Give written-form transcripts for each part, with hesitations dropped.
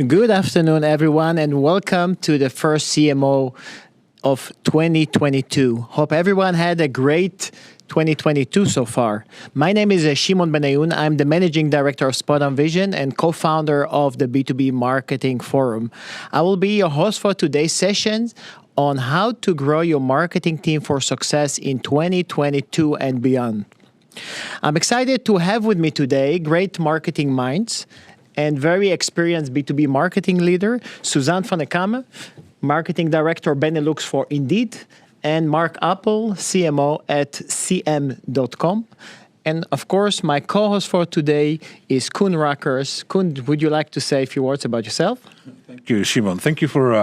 Good afternoon, everyone, and welcome to the first CMO of 2022. Hope everyone had a great 2022 so far. My name is Shimon Benayoun. I'm the Managing Director of SPOTONVISION and co-founder of the B2B Marketing Forum. I will be your host for today's session on how to grow your marketing team for success in 2022 and beyond. I'm excited to have with me today great marketing minds and very experienced B2B marketing leader, Suzanne van der Cammen, Marketing Director Benelux for Indeed, and Mark Appel, CMO at cm.com. And of course, my co-host for today is Koen Rackers. Koen, would you like to say a few words about yourself? Thank you, Shimon. Thank you for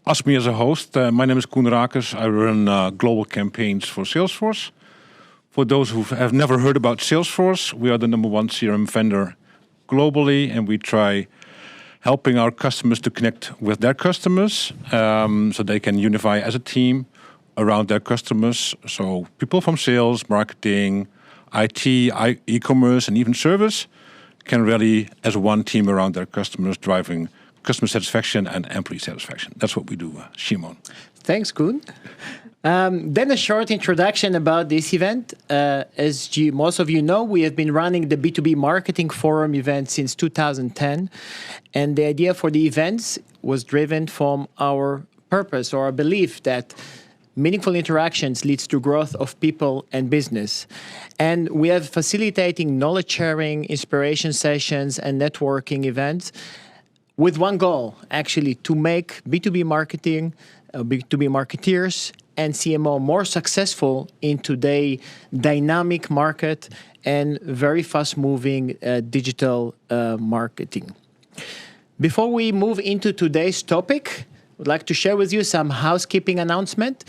asking me as a host. My name is Koen Rackers. I run global campaigns for Salesforce. For those who have never heard about Salesforce, we are the #1 CRM vendor globally, and we try helping our customers to connect with their customers so they can unify as a team around their customers. So people from sales, marketing, IT, e-commerce, and even service can rally as one team around their customers, driving customer satisfaction and employee satisfaction. That's what we do, Shimon. Thanks, Koen. Then a short introduction about this event. As most of you know, we have been running the B2B Marketing Forum event since 2010. And the idea for the events was driven from our purpose or our belief that meaningful interactions leads to growth of people and business. And we have facilitating knowledge sharing, inspiration sessions, and networking events with one goal, actually, to make B2B marketing, B2B marketeers, and CMO more successful in today's dynamic market and very fast-moving digital marketing. Before we move into today's topic, I'd like to share with you some housekeeping announcement.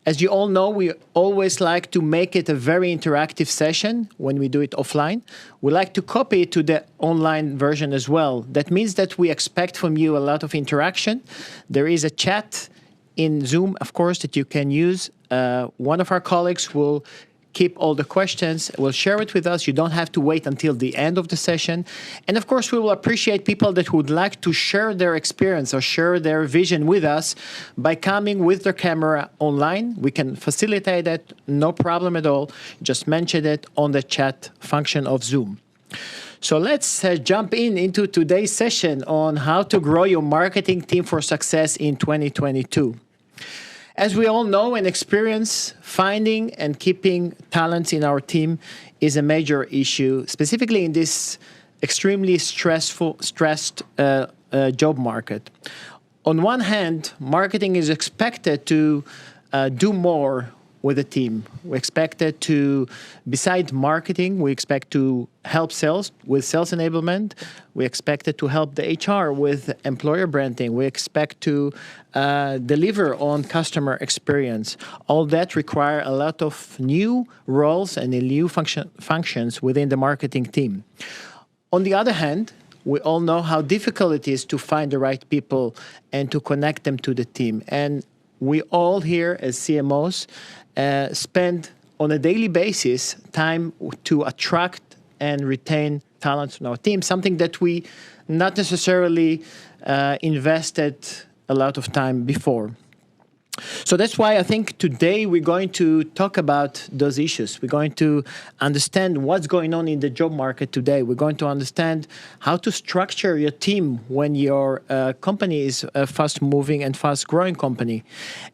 As you all know, we always like to make it a very interactive session when we do it offline. We like to copy it to the online version as well. That means that we expect from you a lot of interaction. There is a chat in Zoom, of course, that you can use. One of our colleagues will keep all the questions, will share it with us. You don't have to wait until the end of the session. And of course, we will appreciate people that would like to share their experience or share their vision with us by coming with their camera online. We can facilitate that, no problem at all. Just mention it on the chat function of Zoom. So let's jump into today's session on how to grow your marketing team for success in 2022. As we all know and experience, finding and keeping talents in our team is a major issue, specifically in this extremely stressed job market. On one hand, marketing is expected to do more with a team. We expect to, beside marketing, we expect to help sales with sales enablement. We expect to help the HR with employer branding. We expect to deliver on customer experience. All that require a lot of new roles and new functions within the marketing team. On the other hand, we all know how difficult it is to find the right people and to connect them to the team. And we all here as CMOs spend on a daily basis time to attract and retain talent in our team, something that we not necessarily invested a lot of time before. So that's why I think today we're going to talk about those issues. We're going to understand what's going on in the job market today. We're going to understand how to structure your team when your company is a fast-moving and fast-growing company.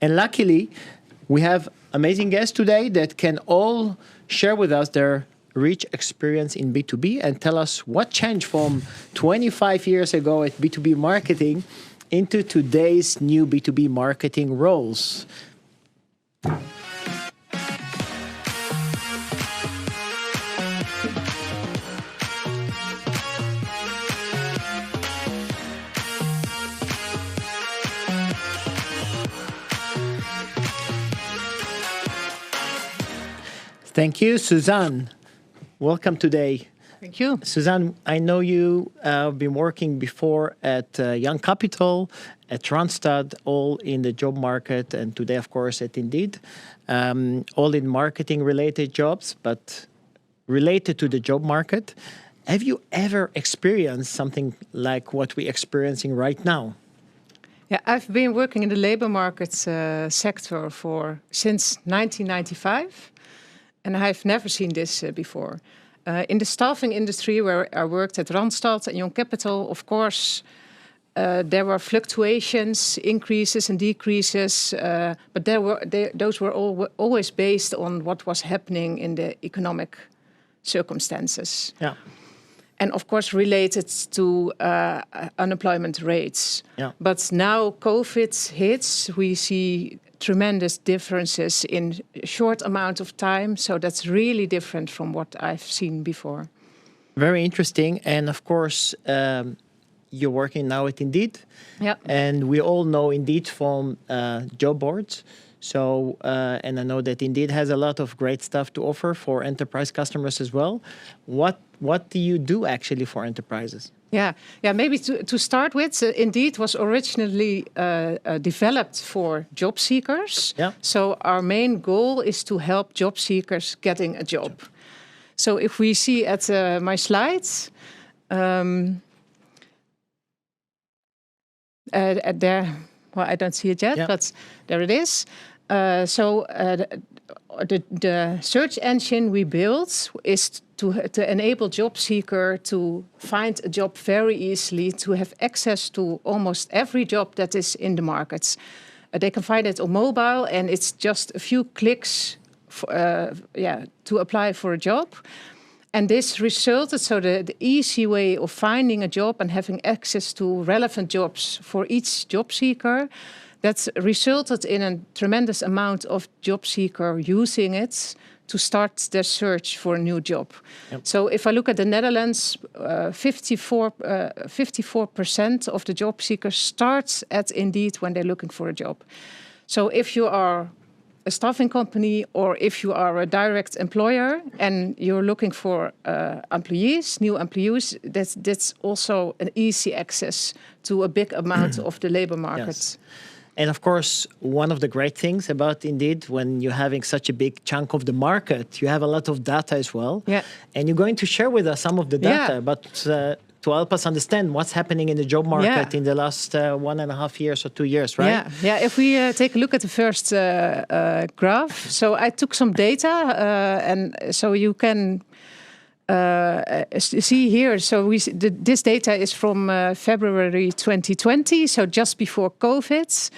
And luckily, we have amazing guests today that can all share with us their rich experience in B2B and tell us what changed from 25 years ago at B2B marketing into today's new B2B marketing roles. Thank you, Suzanne. Welcome today. Thank you. Suzanne, I know you have been working before at Young Capital, at Randstad, all in the job market, and today, of course, at Indeed, all in marketing-related jobs, but related to the job market. Have you ever experienced something like what we're experiencing right now? Yeah, I've been working in the labor market sector since 1995, and I've never seen this before. In the staffing industry, where I worked at Randstad and Young Capital, of course, there were fluctuations, increases and decreases, but those were always based on what was happening in the economic circumstances. Yeah. And of course related to unemployment rates. Yeah. But now COVID hits, we see tremendous differences in a short amount of time. So that's really different from what I've seen before. Very interesting. And of course, you're working now at Indeed. Yeah. And we all know Indeed from job boards. So, and I know that Indeed has a lot of great stuff to offer for enterprise customers as well. What do you do actually for enterprises? Yeah. Maybe to start with, Indeed was originally developed for job seekers. Yeah. So our main goal is to help job seekers getting a job. So if we see at my slides, there, well, I don't see it yet, but there it is. The search engine we built is to enable job seeker to find a job very easily, to have access to almost every job that is in the markets. They can find it on mobile, and it's just a few clicks to apply for a job. And this resulted, so the easy way of finding a job and having access to relevant jobs for each job seeker, that's resulted in a tremendous amount of job seeker using it to start their search for a new job. Yep. So if I look at the Netherlands, 54% of the job seekers start at Indeed when they're looking for a job. So if you are a staffing company, or if you are a direct employer and you're looking for new employees, that's also an easy access to a big amount of the labor market. Yes. And of course, one of the great things about Indeed, when you're having such a big chunk of the market, you have a lot of data as well. Yeah. And you're going to share with us some of the data, but to help us understand what's happening in the job market in the last 1.5 years or 2 years, right? Yeah. If we take a look at the first graph, so I took some data, and so you can see here. So this data is from February 2020, so just before COVID.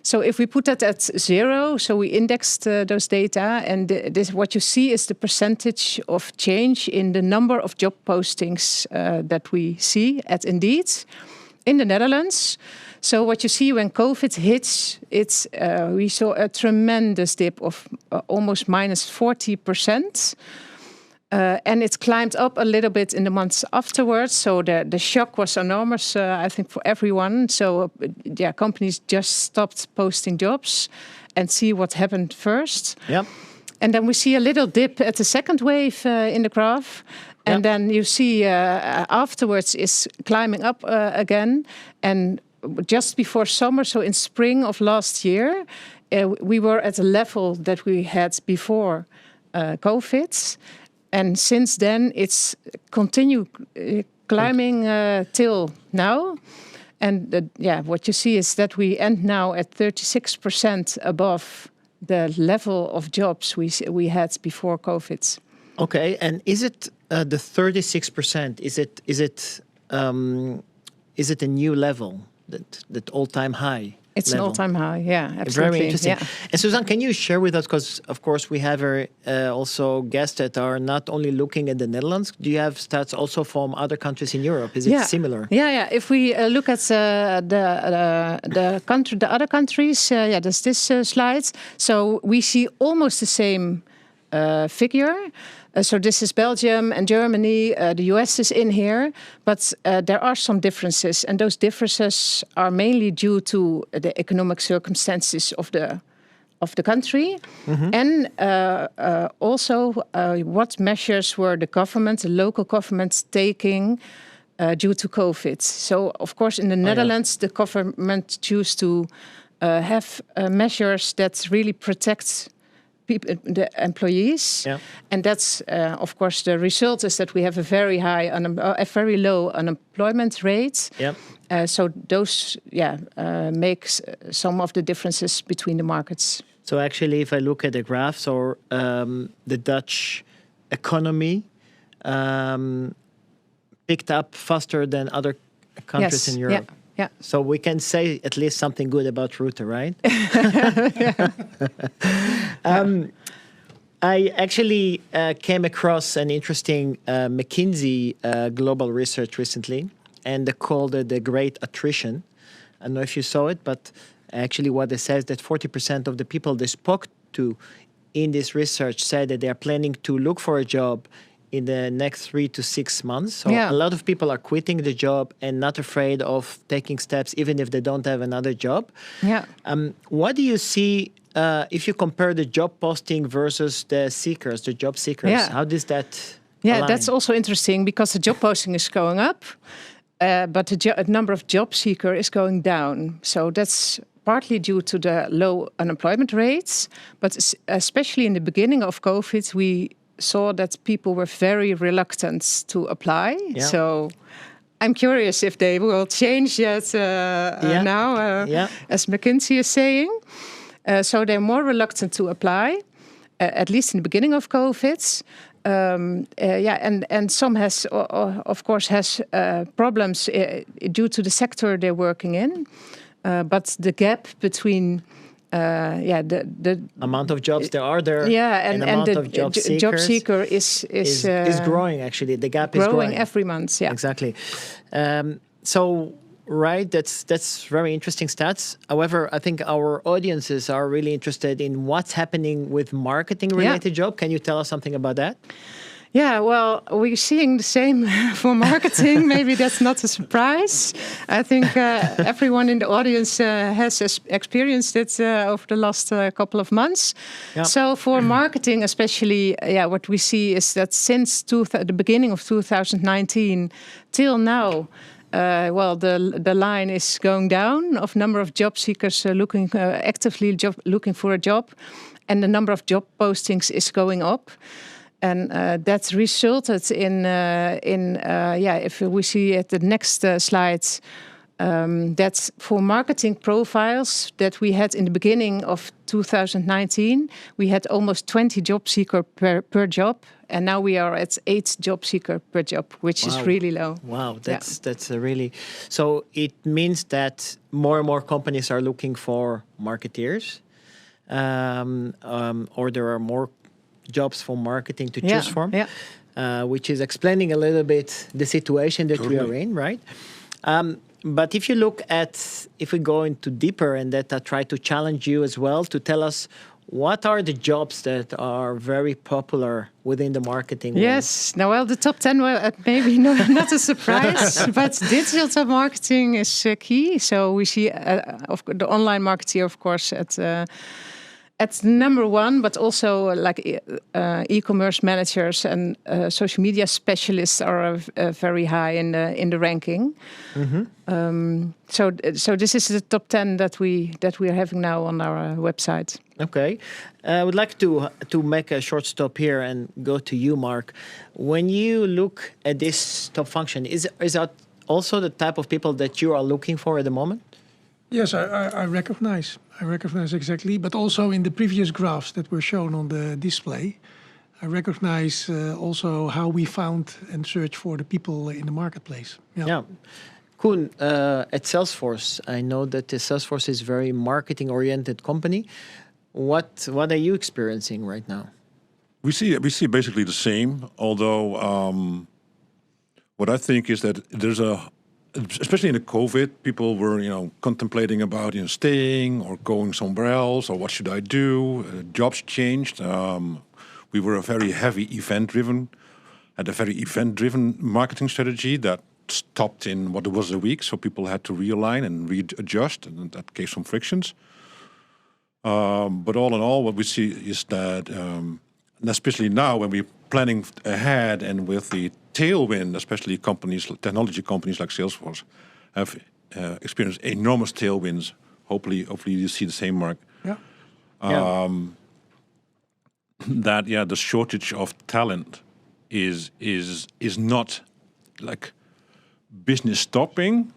So if we put that at 0, so we indexed those data, and this what you see is the percentage of change in the number of job postings that we see at Indeed in the Netherlands. So what you see when COVID hits, we saw a tremendous dip of almost minus 40%. And it climbed up a little bit in the months afterwards. So the shock was enormous, I think, for everyone. So companies just stopped posting jobs and see what happened first. Yep. And then we see a little dip at the second wave in the graph. And then you see afterwards is climbing up again. And just before summer, so in spring of last year, we were at a level that we had before COVID. And since then, it's continued climbing till now. And what you see is that we end now at 36% above the level of jobs we had before COVID. Okay, and is it the 36%? Is it a new level, that all-time high? It's level? An all-time high, yeah, absolutely. Very interesting. Yeah. And Suzanne, can you share with us, because of course we have also guests that are not only looking at the Netherlands. Do you have stats also from other countries in Europe? Is it similar? Yeah. If we look at the other countries, there's this slide. So we see almost the same figure. So this is Belgium and Germany. The US is in here, but there are some differences, and those differences are mainly due to the economic circumstances of the country, and also what measures were the local governments taking due to COVID. So, of course, in the Netherlands, the government chose to have measures that really protect people, the employees, and that's of course the result is that we have a very high, a very low unemployment rate. So those makes some of the differences between the markets. So actually, if I look at the graphs, or the Dutch economy picked up faster than other countries in Europe. Yeah. So we can say at least something good about Ruta, right? I actually came across an interesting McKinsey global research recently, and they called it the Great Attrition. I don't know if you saw it, but actually what they say is that 40% of the people they spoke to in this research said that they are planning to look for a job in the next 3 to 6 months. So a lot of people are quitting the job and not afraid of taking steps, even if they don't have another job. What do you see if you compare the job posting versus the job seekers? How does that align? That's also interesting because the job posting is going up, but the number of job seeker is going down. So that's partly due to the low unemployment rates, but especially in the beginning of COVID, we saw that people were very reluctant to apply. So I'm curious if they will change that now, as McKinsey is saying. So they're more reluctant to apply, at least in the beginning of COVID. And some has, of course, has problems due to the sector they're working in. But the gap between the amount of jobs there are there, and amount the of job seeker is growing. Actually, the gap is growing every month. Yeah, exactly. So right, that's very interesting stats. However, I think our audiences are really interested in what's happening with marketing-related job. Can you tell us something about that? Yeah, well, we're seeing the same for marketing. Maybe that's not a surprise. I think everyone in the audience has experienced it over the last couple of months. So for marketing especially, what we see is that since the beginning of 2019 till now, the line is going down of number of job seekers actively looking for a job, and the number of job postings is going up. And that's resulted in if we see at the next slide, that's for marketing profiles that we had in the beginning of 2019, we had almost 20 job seeker per job. And now we are at 8 job seeker per job, which is really low. Wow, that's a really... So it means that more and more companies are looking for marketeers, or there are more jobs for marketing to choose from, which is explaining a little bit the situation that we are in, right? But if you look at, if we go into deeper and that I try to challenge you as well to tell us what are the jobs that are very popular within the marketing world? Yes, now well, the top 10, maybe not a surprise, but digital marketing is key. So we see the online marketeer, of course, at number 1, but also like e-commerce managers and social media specialists are very high in the ranking. So this is the top 10 that we are having now on our website. Okay, I would like to make a short stop here and go to you, Mark. When you look at this top function, is that also the type of people that you are looking for at the moment? Yes, I recognize. I recognize exactly, but also in the previous graphs that were shown on the display, I recognize also how we found and search for the people in the marketplace. Yeah. Koen, at Salesforce, I know that Salesforce is a very marketing-oriented company. What are you experiencing right now? We see basically the same, although what I think is that there's especially in the COVID, people were, contemplating about, staying or going somewhere else, or what should I do? Jobs changed. We were had a very event-driven marketing strategy that stopped in what it was a week. So people had to realign and readjust, and that gave some frictions. But all in all, what we see is that, and especially now when we're planning ahead and with the tailwind, especially technology companies like Salesforce have experienced enormous tailwinds. Hopefully you see the same, Mark. that the shortage of talent is not like business stopping,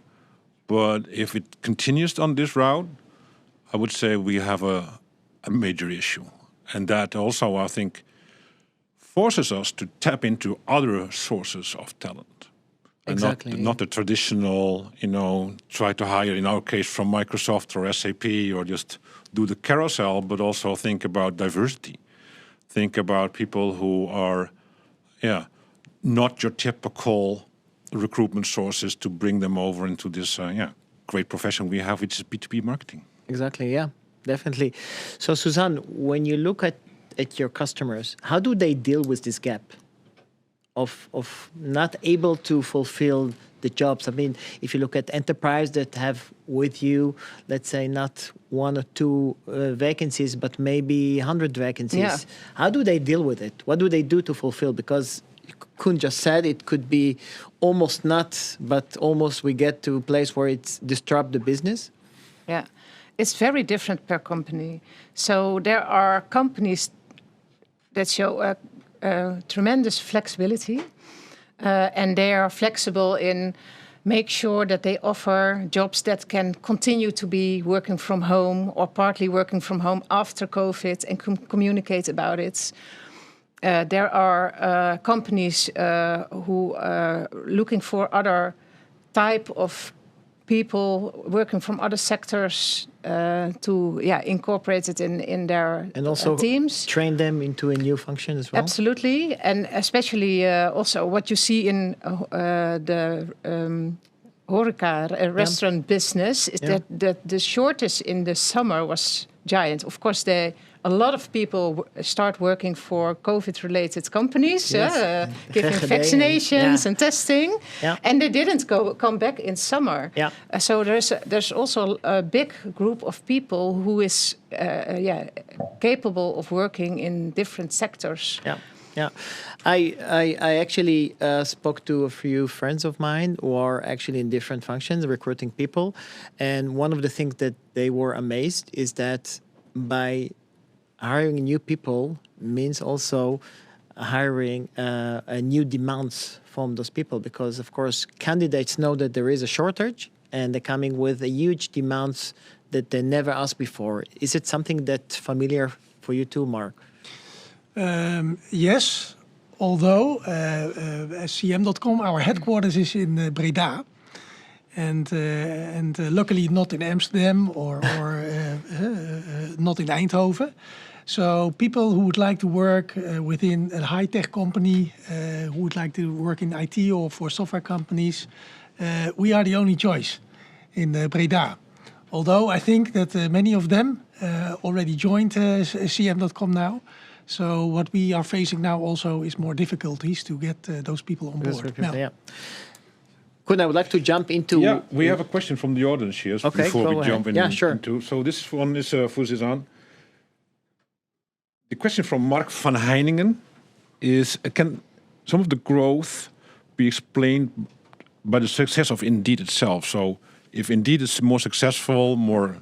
but if it continues on this route, I would say we have a major issue, and that also I think forces us to tap into other sources of talent. Exactly. And not the traditional, try to hire, in our case, from Microsoft or SAP, or just do the carousel, but also think about diversity. Think about people who are, not your typical recruitment sources, to bring them over into this, great profession we have, which is B2B marketing. Exactly, yeah, definitely. So, Suzanne, when you look at your customers, how do they deal with this gap of not able to fulfill the jobs? I mean, if you look at enterprise that have with you, let's say not 1 or 2 vacancies, but maybe 100 vacancies, how do they deal with it? What do they do to fulfill? Because Koen just said it could be almost not, but almost we get to a place where it's disrupt the business. Yeah, it's very different per company. So there are companies that show tremendous flexibility, and they are flexible in make sure that they offer jobs that can continue to be working from home or partly working from home after COVID, and communicate about it. There are companies who are looking for other type of people working from other sectors to incorporate it in their and also teams. Train them into a new function as well. Absolutely, and especially also what you see in the horeca restaurant business is that the shortage in the summer was giant. Of course, a lot of people start working for COVID-related companies, giving vaccinations and testing, and they didn't come back in summer. Yeah. So there's also a big group of people who is capable of working in different sectors. Yeah. Yeah, I actually spoke to a few friends of mine who are actually in different functions, recruiting people, and one of the things that they were amazed is that by hiring new people means also hiring new demands from those people, because of course candidates know that there is a shortage and they're coming with a huge demands that they never asked before. Is it something that's familiar for you too, Mark? Yes, although as CM.com, our headquarters is in Breda, and luckily not in Amsterdam or not in Eindhoven. So people who would like to work within a high-tech company, who would like to work in IT or for software companies, we are the only choice in Breda. Although I think that many of them already joined CM.com now. So what we are facing now also is more difficulties to get those people on board. Koen, I would like to jump into... Yeah, we have a question from the audience here before we jump in. Yeah, sure. So this one is for Suzanne. The question from Mark van Heiningen is, can some of the growth be explained by the success of Indeed itself? So if Indeed is more successful, more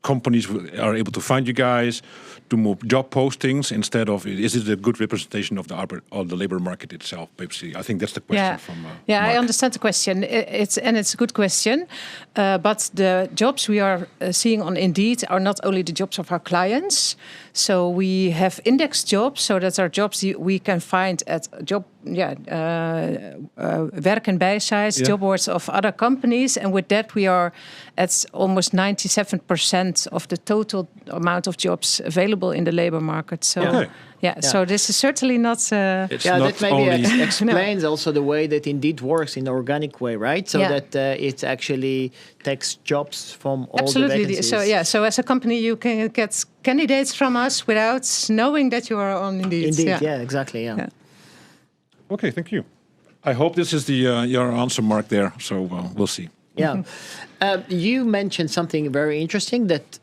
companies are able to find you guys, do more job postings instead of, is it a good representation of the labor market itself? Basically, I think that's the question from Mark. I understand the question. It's a good question. But the jobs we are seeing on Indeed are not only the jobs of our clients. So we have indexed jobs, so that are jobs we can find at werk en bijsites, job boards of other companies, and with that we are at almost 97% of the total amount of jobs available in the labor market. So so this is certainly not. That maybe explains also the way that Indeed works in an organic way, right? So that it actually takes jobs from all the vacancies. So as a company, you can get candidates from us without knowing that you are on Indeed. Indeed, exactly. Yeah. Okay, thank you. I hope this is your answer, Mark. There, so we'll see. Yeah, you mentioned something very interesting that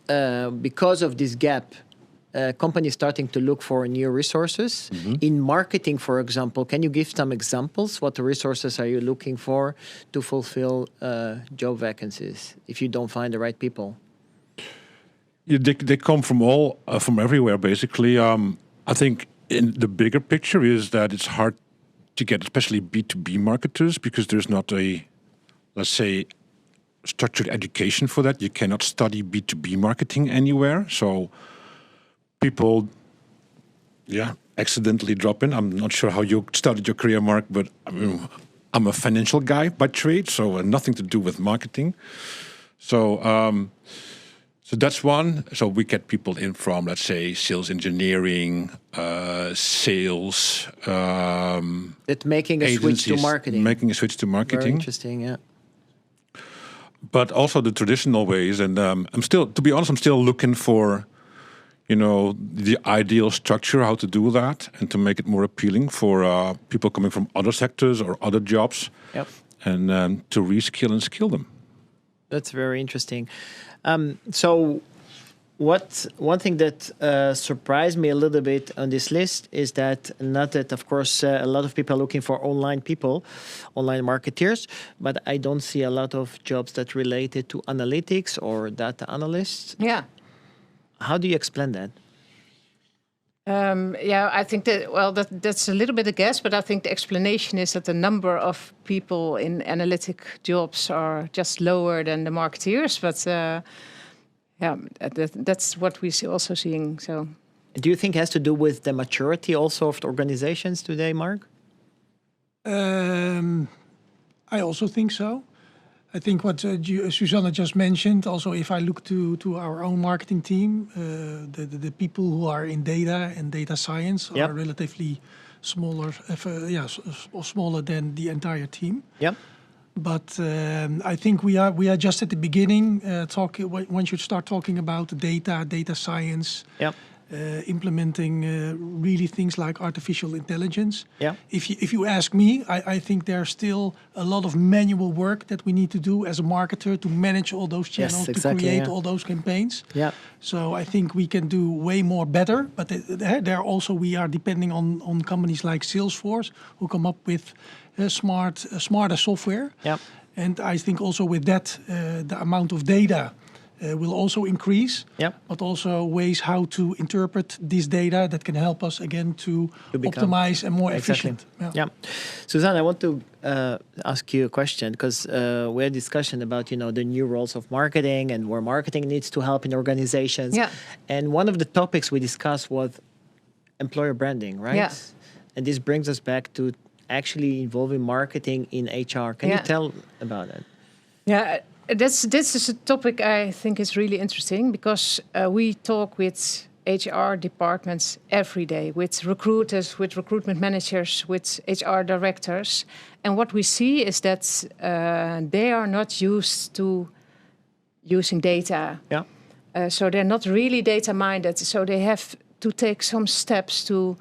because of this gap, companies starting to look for new resources. In marketing, for example, can you give some examples? What resources are you looking for to fulfill job vacancies if you don't find the right people? They come from everywhere, basically. I think in the bigger picture is that it's hard to get, especially B2B marketers, because there's not a, let's say, structured education for that. You cannot study B2B marketing anywhere. So people, accidentally drop in. I'm not sure how you started your career, Mark, but I'm a financial guy by trade, so nothing to do with marketing. So so that's one. So we get people in from, let's say, sales engineering, sales, That making a switch to agencies, marketing. Making a switch to Very marketing. interesting, yeah. But also the traditional ways. And I'm still, to be honest, I'm still looking for, the ideal structure, how to do that, and to make it more appealing for people coming from other sectors or other jobs, Yep. and to reskill and skill them. That's very interesting. So one thing that surprised me a little bit on this list is that not that, of course, a lot of people are looking for online people, online marketeers, but I don't see a lot of jobs that related to analytics or data analysts. Yeah. How do you explain that? I think that's a little bit a guess, but I think the explanation is that the number of people in analytic jobs are just lower than the marketeers. But that's what we see also seeing. So, Do you think it has to do with the maturity also of the organizations today, Mark? I also think so. I think what Suzanne just mentioned, also if I look to our own marketing team, the people who are in data and data science Yep. are relatively smaller, smaller than the entire team. Yep. But I think we are just at the beginning. Once you start talking about data science, Yep. Implementing really things like artificial intelligence. Yeah. If you ask me, I think there's still a lot of manual work that we need to do as a marketer to manage all those channels, exactly, to create yeah. all those campaigns. Yeah. So I think we can do way more better. But there also we are depending on companies like Salesforce who come up with smarter software. Yep. And I think also with that, the amount of data will also increase, Yep. but also ways how to interpret this data that can help us again to become- optimize and more Exactly. efficient. Yeah. Suzanne, I want to ask you a question because we had a discussion about, the new roles of marketing and where marketing needs to help in organizations. Yeah. And one of the topics we discussed was employer branding, right? Yeah. And this brings us back to actually involving marketing in HR. Can you tell about it? yeah, this is a topic I think is really interesting because we talk with HR departments every day, with recruiters, with recruitment managers, with HR directors. And what we see is that they are not used to using data. Yeah. So they're not really data minded. So they have to take some steps to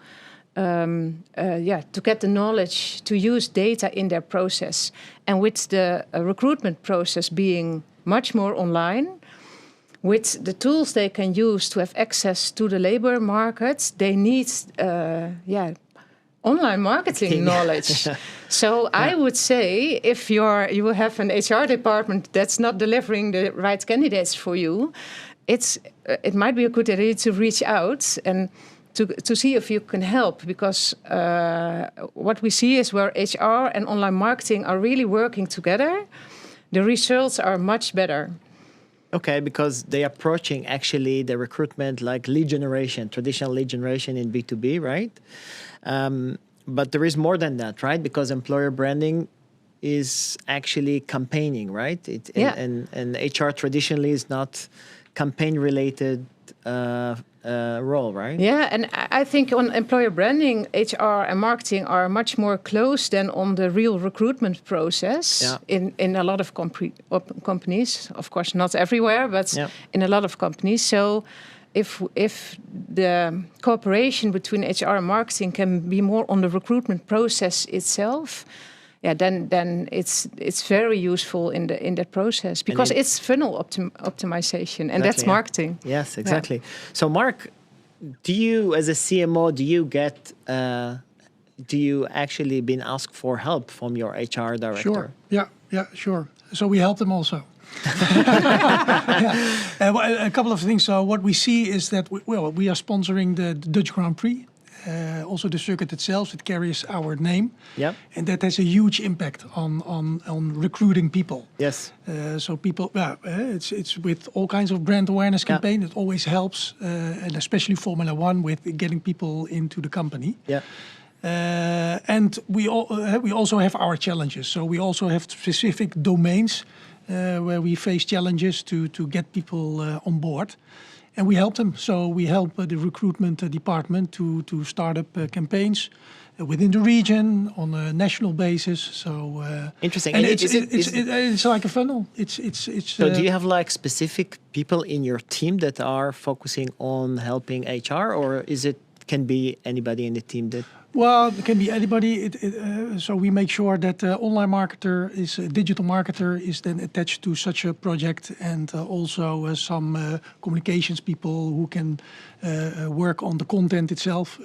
get the knowledge to use data in their process. And with the recruitment process being much more online, with the tools they can use to have access to the labor market, they need online marketing knowledge. So I would say if you have an HR department that's not delivering the right candidates for you, it might be a good idea to reach out and to see if you can help, because what we see is where HR and online marketing are really working together, the results are much better. Okay, because they are approaching actually the recruitment like lead generation, traditional lead generation in B2B, right? But there is more than that, right? Because employer branding is actually campaigning, right? And HR traditionally is not campaign-related role, right? Yeah, and I think on employer branding, HR and marketing are much more close than on the real recruitment process in a lot of companies. Of course, not everywhere, but in a lot of companies. So if the cooperation between HR and marketing can be more on the recruitment process itself, then it's very useful in that process, because it's funnel optimization, and that's marketing. Yes, exactly. Yeah. So, Mark, do you, as a CMO, do you actually been asked for help from your HR director? Sure. Yeah, sure. So we help them also. A couple of things. So what we see is that we are sponsoring the Dutch Grand Prix also the circuit itself, it carries our name. Yeah. And that has a huge impact on recruiting people. Yes. So people, it's with all kinds of brand awareness campaign. It always helps, and especially Formula One with getting people into the company. Yeah. And we also have our challenges. So we also have specific domains where we face challenges to get people on board. And we help them. So we help the recruitment department to start up campaigns within the region on a national basis. So interesting. And And it's like a funnel. It's. So do you have like specific people in your team that are focusing on helping HR, or can be anybody in the team that? Well, it can be anybody. So we make sure that online marketer is a digital marketer is then attached to such a project, and also some communications people who can work on the content itself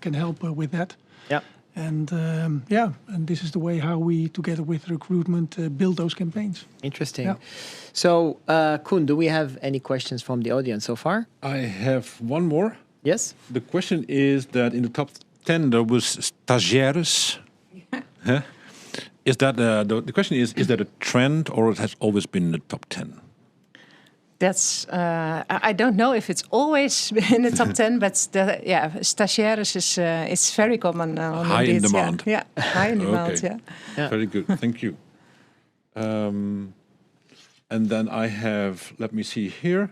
can help with that. Yeah. And and this is the way how we, together with recruitment, build those campaigns. Interesting. Yeah. So, Koen, do we have any questions from the audience so far? I have one more. Yes. The question is that in the top 10 there was stagiaires. Huh? Is that the question is that a trend, or it has always been in the top 10? That's I don't know if it's always in the top 10, but stagiaires is very common. High in demand. Yeah, high in demand. Okay. Yeah. Very good. Thank you. And then I have, let me see here,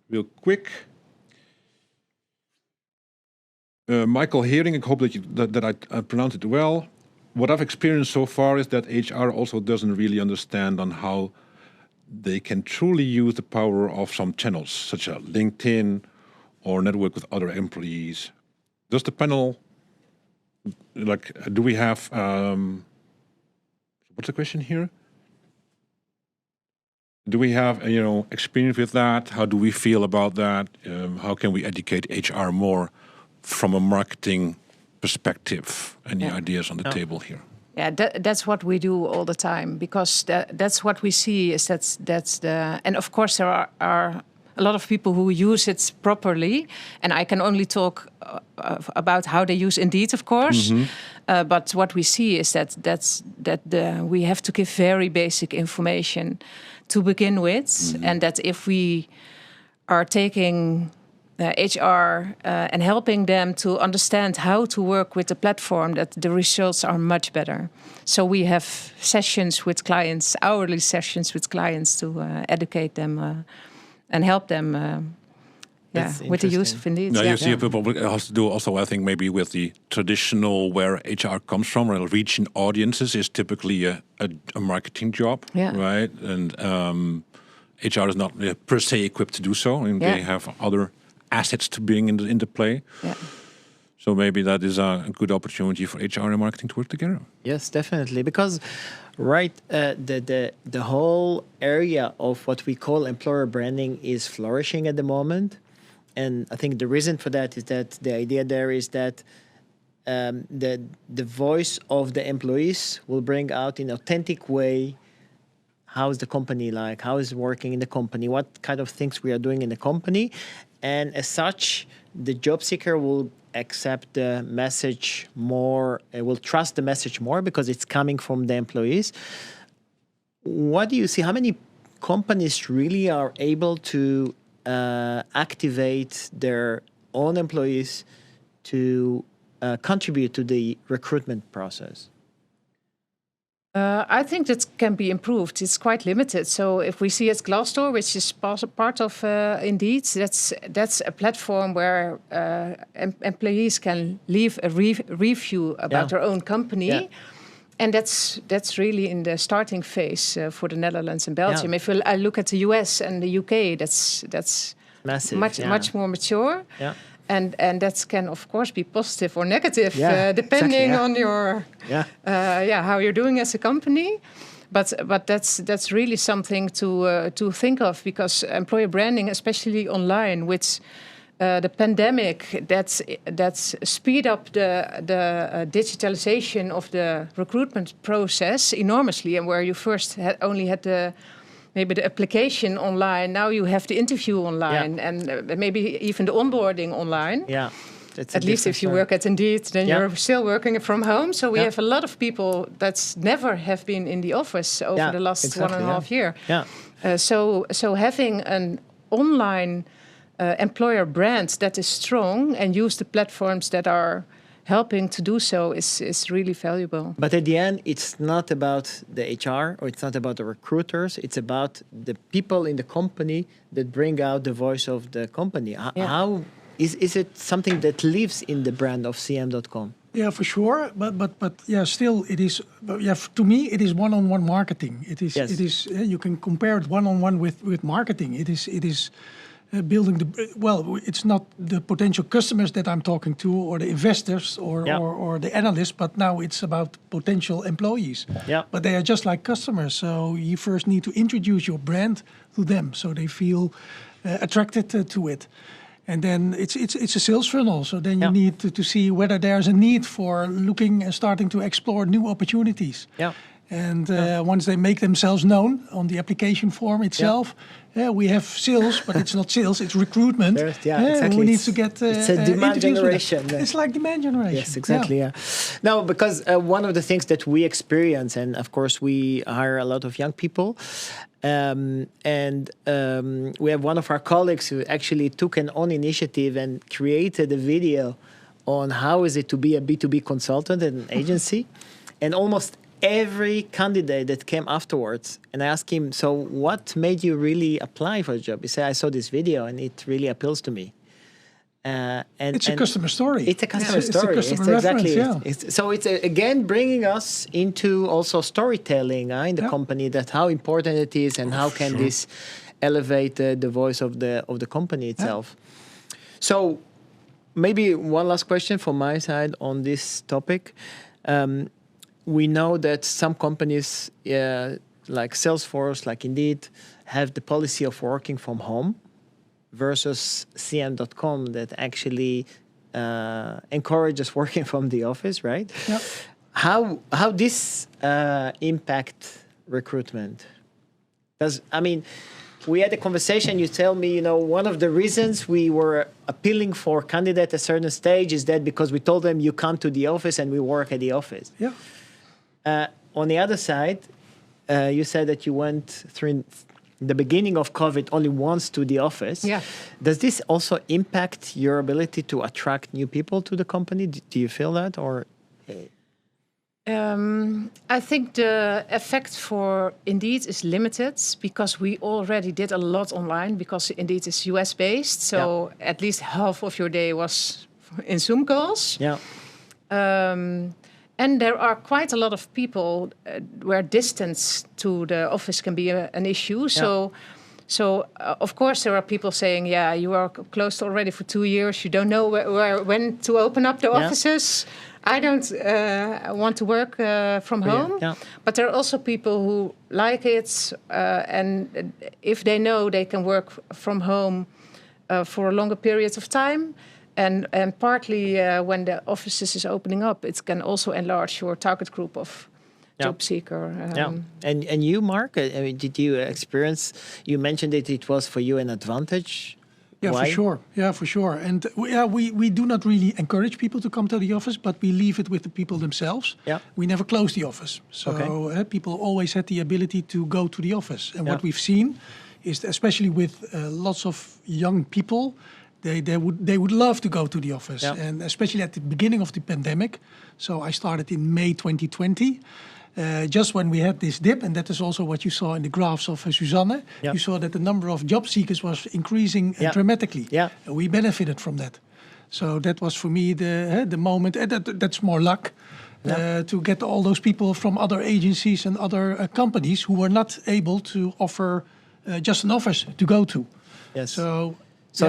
real quick. Michael Hering, I hope that I pronounced it well. What I've experienced so far is that HR also doesn't really understand on how they can truly use the power of some channels, such as LinkedIn or network with other employees. Does the panel, do we have, what's the question here? Do we have, experience with that? How do we feel about that? How can we educate HR more from a marketing perspective? Any ideas on the table here? Yeah, that's what we do all the time, because that's what we see is that's the, and of course there are a lot of people who use it properly, and I can only talk about how they use Indeed, of course. Mm-hmm. But what we see is that we have to give very basic information to begin with, mm-hmm. and that if we are taking HR and helping them to understand how to work with the platform, that the results are much better. So we have sessions with clients, hourly sessions with clients to educate them and help them with the use of Indeed. Now you see people has to do also, I think, maybe with the traditional where HR comes from, or reaching audiences is typically a marketing job, right? And HR is not per se equipped to do so, and they have other assets to bring into play. Yeah. So maybe that is a good opportunity for HR and marketing to work together. Yes, definitely. Because, the whole area of what we call employer branding is flourishing at the moment. And I think the reason for that is that the idea there is that the voice of the employees will bring out in an authentic way how is the company like, how is it working in the company, what kind of things we are doing in the company. And as such, the job seeker will accept the message more, will trust the message more because it's coming from the employees. What do you see? How many companies really are able to activate their own employees to contribute to the recruitment process? I think that can be improved. It's quite limited. So if we see at Glassdoor, which is part of Indeed, that's a platform where employees can leave a review about their own company. Yeah. And that's really in the starting phase for the Netherlands and Belgium. Yeah. If I look at the US and the UK, that's massive, much more mature. Yeah. And that can, of course, be positive or negative, depending on your how you're doing as a company. But that's really something to think of, because employer branding, especially online, with the pandemic, that's speed up the digitalization of the recruitment process enormously. And where you first only had maybe the application online, now you have the interview online, and maybe even the onboarding online. Yeah. It's a At least if you different work at Indeed, then Yeah. you're still working from home. So we Yeah. have a lot of people that's never have been in the office over Yeah, the last exactly, 1.5 year. Yeah. So having an online employer brand that is strong and use the platforms that are helping to do so is really valuable. But at the end, it's not about the HR or it's not about the recruiters. It's about the people in the company that bring out the voice of the company. Yeah. How is it something that lives in the brand of CM.com? Yeah, for sure. But yeah, still it is. Yeah, to me it is one-on-one marketing. It is. Yes. It is. You can compare it one-on-one with marketing. It is. Building the it's not the potential customers that I'm talking to or the investors or the analysts, but now it's about potential employees. Yeah. But they are just like customers, so you first need to introduce your brand to them so they feel attracted to it. And then it's a sales funnel. So then you need to see whether there's a need for looking and starting to explore new opportunities. Yeah. And once they make themselves known on the application form itself, we have sales, but it's not sales, it's recruitment. Exactly. We need to get it's a demand generation. It's like demand generation. Yes, exactly. Yeah. No, because one of the things that we experience, and of course we hire a lot of young people, we have one of our colleagues who actually took an own initiative and created a video on how is it to be a B2B consultant at an agency, and almost every candidate that came afterwards, and I asked him, so what made you really apply for a job? He said, I saw this video and it really appeals to me. It's a customer story. It's a customer story. It's a customer exactly. reference, So it's again bringing us into also storytelling in the company, that how important it is and how can this elevate the voice of the company itself. So maybe one last question from my side on this topic. We know that some companies like Salesforce, like Indeed, have the policy of working from home versus CM.com that actually encourages working from the office, right? Yep. How this impact recruitment? We had a conversation, you tell me, one of the reasons we were appealing for candidates at a certain stage is that because we told them you come to the office and we work at the office. Yeah. On the other side, you said that you went through the beginning of COVID only once to the office. Yeah. Does this also impact your ability to attract new people to the company? Do you feel that, or? I think the effect for Indeed is limited because we already did a lot online because Indeed is US based. So at least half of your day was in Zoom calls. Yeah. And there are quite a lot of people where distance to the office can be an issue. So of course, there are people saying, yeah, you are closed already for 2 years. You don't know when to open up the offices. I don't want to work from home. Yeah. But there are also people who like it. And if they know they can work from home for a longer period of time, and partly when the offices is opening up, it can also enlarge your target group of job seeker. And you, Mark, did you experience? You mentioned that it was for you an advantage. Yeah, Why? for sure. Yeah, for sure. And we do not really encourage people to come to the office, but we leave it with the people themselves. Yeah. We never close the office, so people always had the ability to go to the office. And what we've seen is, that especially with lots of young people, they would love to go to the office, and especially at the beginning of the pandemic. So I started in May 2020, just when we had this dip, and that is also what you saw in the graphs of Suzanne. You saw that the number of job seekers was increasing dramatically. And we benefited from that. So that was for me the moment. That's more luck. To get all those people from other agencies and other companies who were not able to offer just an office to go to. Yes. So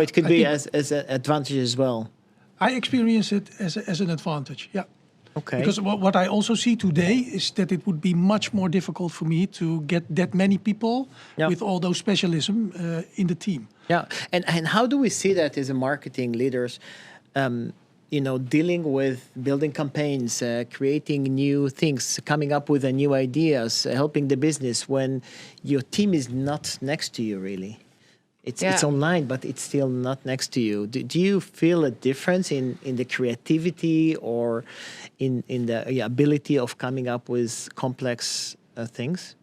it could be as an advantage as well. I experience it as an advantage, Okay. Because what I also see today is that it would be much more difficult for me to get that many people with all those specialism in the team. Yeah, and how do we see that as a marketing leaders? Dealing with building campaigns, creating new things, coming up with new ideas, helping the business when your team is not next to you, really. It's online, but it's still not next to you. Do you feel a difference in the creativity or in the ability of coming up with complex things?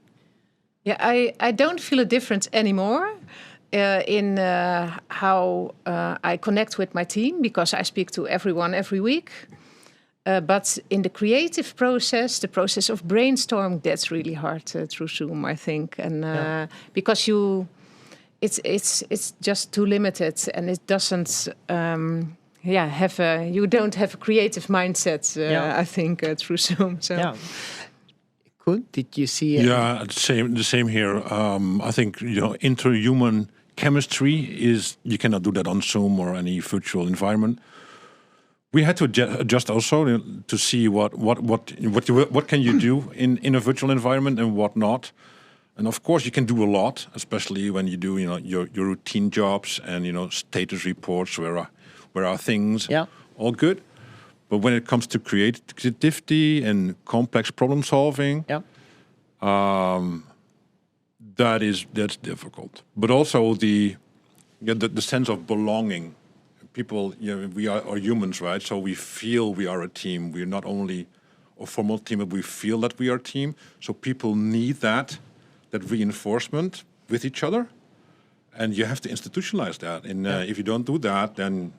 Yeah, I don't feel a difference anymore in how I connect with my team, because I speak to everyone every week. But in the creative process, the process of brainstorming, that's really hard through Zoom, I think, and because it's just too limited, and it doesn't you don't have a creative mindset. I think through Zoom. So. Yeah. Good. Did you see? The same here. I think interhuman chemistry is you cannot do that on Zoom or any virtual environment. We had to adjust also to see what can you do in a virtual environment and what not. And of course, you can do a lot, especially when you do your routine jobs and status reports. Where are things? Yeah. All good. But when it comes to creativity and complex problem solving, that's difficult. But also the sense of belonging. People, we are humans, right? So we feel we are a team. We're not only a formal team, but we feel that we are a team. So people need that reinforcement with each other, and you have to institutionalize that. And if you don't do that, then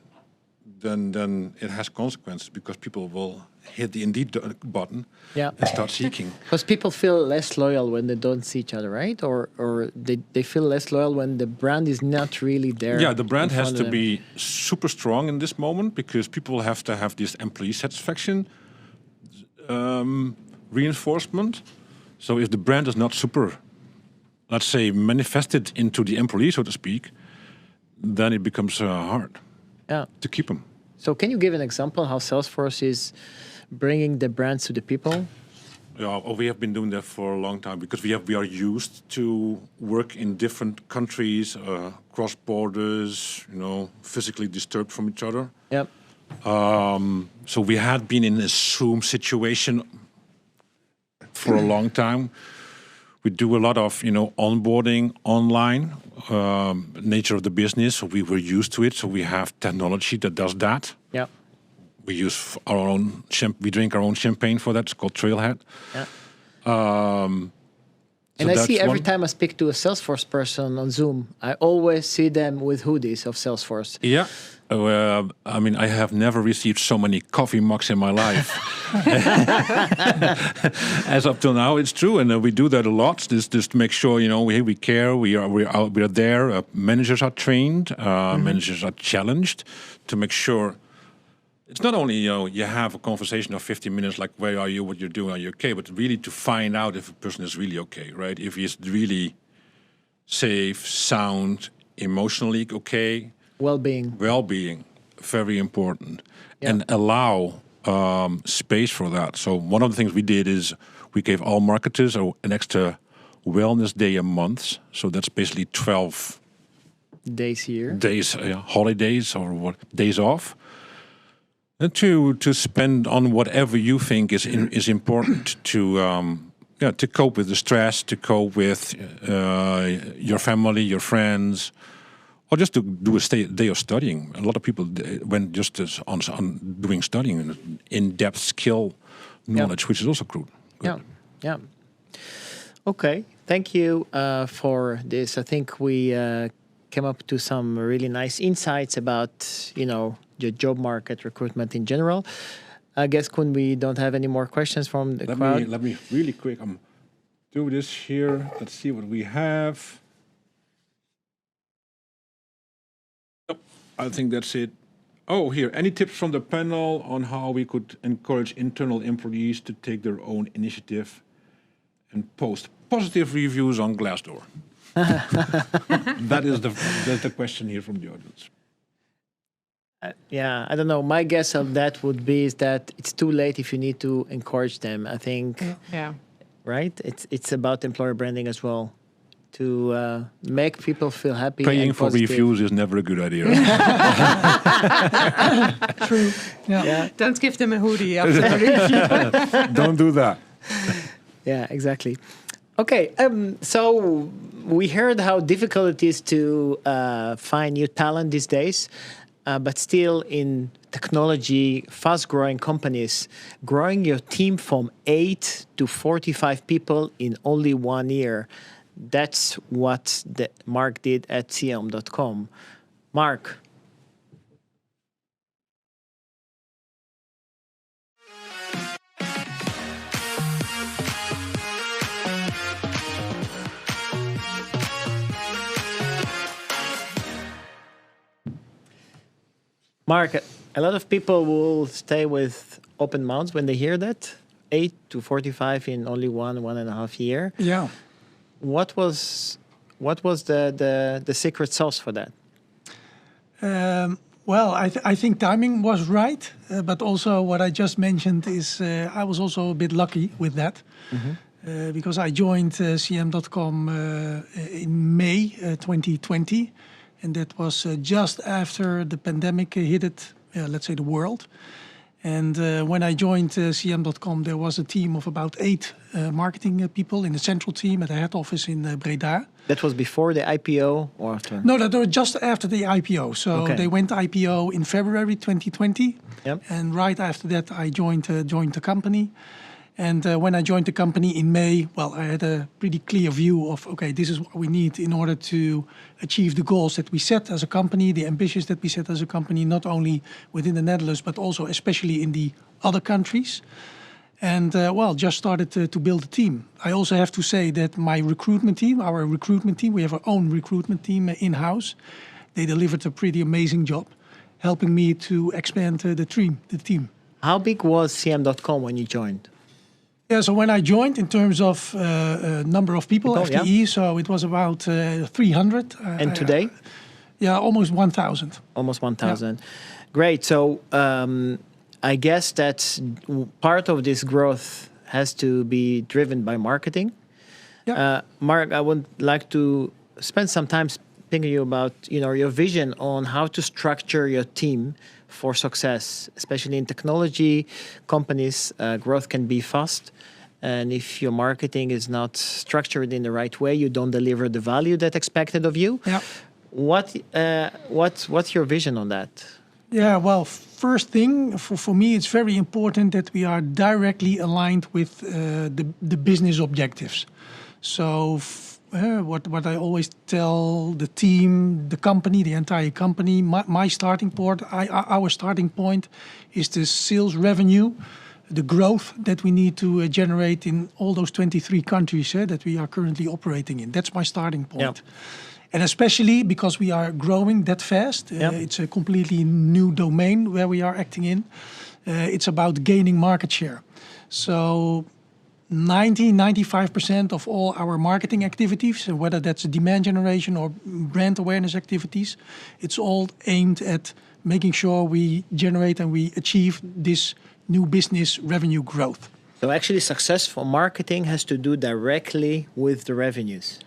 it has consequences, because people will hit the Indeed button and start seeking. Because people feel less loyal when they don't see each other, right? Or they feel less loyal when the brand is not really there. Yeah, the brand has to be super strong in this moment, because people have to have this employee satisfaction reinforcement. So if the brand is not super, let's say, manifested into the employee, so to speak, then it becomes hard to keep them. So can you give an example how Salesforce is bringing the brands to the people? Yeah, we have been doing that for a long time, because we are used to work in different countries, cross borders, physically disturbed from each other. Yep. So we had been in a Zoom situation for a long time. We do a lot of, onboarding online, nature of the business. So we were used to it. So we have technology that does that. Yeah. We use our own we drink our own champagne for that. It's called Trailhead. Yeah. And I see every time I speak to a Salesforce person on Zoom, I always see them with hoodies of Salesforce. Yeah. I have never received so many coffee mugs in my life as up till now. It's true, and we do that a lot. Just to make sure we care. We are there. Managers are trained. Managers are challenged to make sure. It's not only you have a conversation of 50 minutes, like where are you, what you're doing, are you okay, but really to find out if a person is really okay, right? If he's really safe, sound, emotionally okay. Well-being, very important, and allow space for that. So one of the things we did is we gave all marketers an extra wellness day a month. So that's basically 12 days a year. Days, holidays or days off. And to spend on whatever you think is important to cope with the stress, to cope with your family, your friends. Or just to do a day of studying. A lot of people went just on doing studying, in-depth skill knowledge, which is also good. Yeah. Okay, thank you for this. I think we came up to some really nice insights about, the job market, recruitment in general. I guess, Koen, we don't have any more questions from the crowd. Let me really quick do this here. Let's see what we have. I think that's it. Oh, here. Any tips from the panel on how we could encourage internal employees to take their own initiative and post positive reviews on Glassdoor? That's the question here from the audience. I don't know. My guess of that would be is that it's too late if you need to encourage them. I think, right? It's about employer branding as well. To make people feel happy. Paying for reviews is never a good idea. True. Yeah. Don't give them a hoodie after the review. Don't do that. Yeah, exactly. Okay, so we heard how difficult it is to find new talent these days, but still in technology, fast-growing companies, growing your team from 8 to 45 people in only 1 year, that's what Mark did at CM.com. Mark. Mark, a lot of people will stay with open mouths when they hear that. 8 to 45 in only 1.5 year. Yeah. What was the secret sauce for that? Well, I think timing was right, but also what I just mentioned is I was also a bit lucky with that. Because I joined CM.com in May 2020. And that was just after the pandemic hit it, let's say, the world. And when I joined CM.com, there was a team of about 8 marketing people in the central team at the head office in Breda. That was before the IPO or after? No, that was just after the IPO. So they went IPO in February 2020. Yep. And right after that, I joined the company. And when I joined the company in May, well, I had a pretty clear view of, okay, this is what we need in order to achieve the goals that we set as a company, the ambitions that we set as a company, not only within the Netherlands, but also especially in the other countries. And, just started to build a team. I also have to say that my recruitment team, we have our own recruitment team in-house. They delivered a pretty amazing job, helping me to expand the team. How big was CM.com when you joined? Yeah, so when I joined, in terms of number of people, FTE, so it was about 300. And today? Almost 1,000. Almost 1,000. Yeah. Great. So I guess that part of this growth has to be driven by marketing. Yeah. Mark, I would like to spend some time speaking to you about your vision on how to structure your team for success, especially in technology companies. Growth can be fast, and if your marketing is not structured in the right way, you don't deliver the value that's expected of you. Yeah. What's your vision on that? Yeah, well, first thing for me, it's very important that we are directly aligned with the business objectives. So what I always tell the team, the company, the entire company, my starting point, our starting point is the sales revenue, the growth that we need to generate in all those 23 countries that we are currently operating in. That's my starting point. Yep. And especially because we are growing that fast, it's a completely new domain where we are acting in. It's about gaining market share. So 95% of all our marketing activities, whether that's demand generation or brand awareness activities, it's all aimed at making sure we generate and we achieve this new business revenue growth. So actually successful marketing has to do directly with the revenues.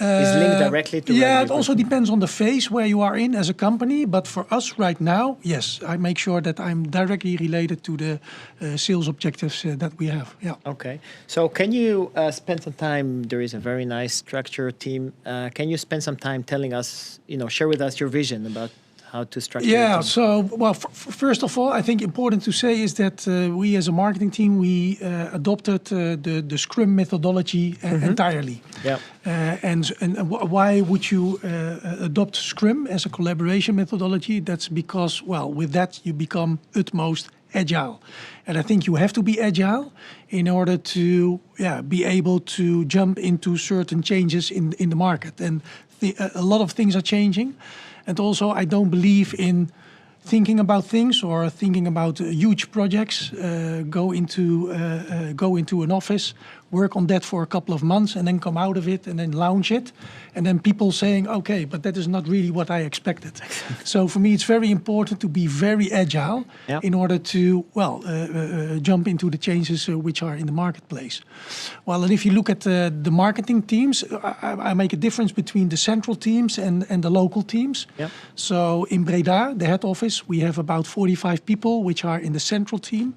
Is linked directly to it also depends on the phase where you are in as a company. But for us right now, yes, I make sure that I'm directly related to the sales objectives that we have. Yeah. Okay. So can you spend some time? There is a very nice structure team. Can you spend some time telling us, share with us your vision about how to structure? Yeah. So, well, first of all, I think important to say is that we as a marketing team, we adopted the Scrum methodology entirely. Yeah. And why would you adopt Scrum as a collaboration methodology? That's because, well, with that you become utmost agile. And I think you have to be agile in order to be able to jump into certain changes in the market. And a lot of things are changing. And also, I don't believe in thinking about things or thinking about huge projects. Go into an office, work on that for a couple of months, and then come out of it and then launch it, and then people saying, "Okay, but that is not really what I expected." So for me, it's very important to be very agile in order to jump into the changes which are in the marketplace. Well, and if you look at the marketing teams, I make a difference between the central teams and the local teams. Yep. So in Breda, the head office, office, we have about 45 people, which are in the central team.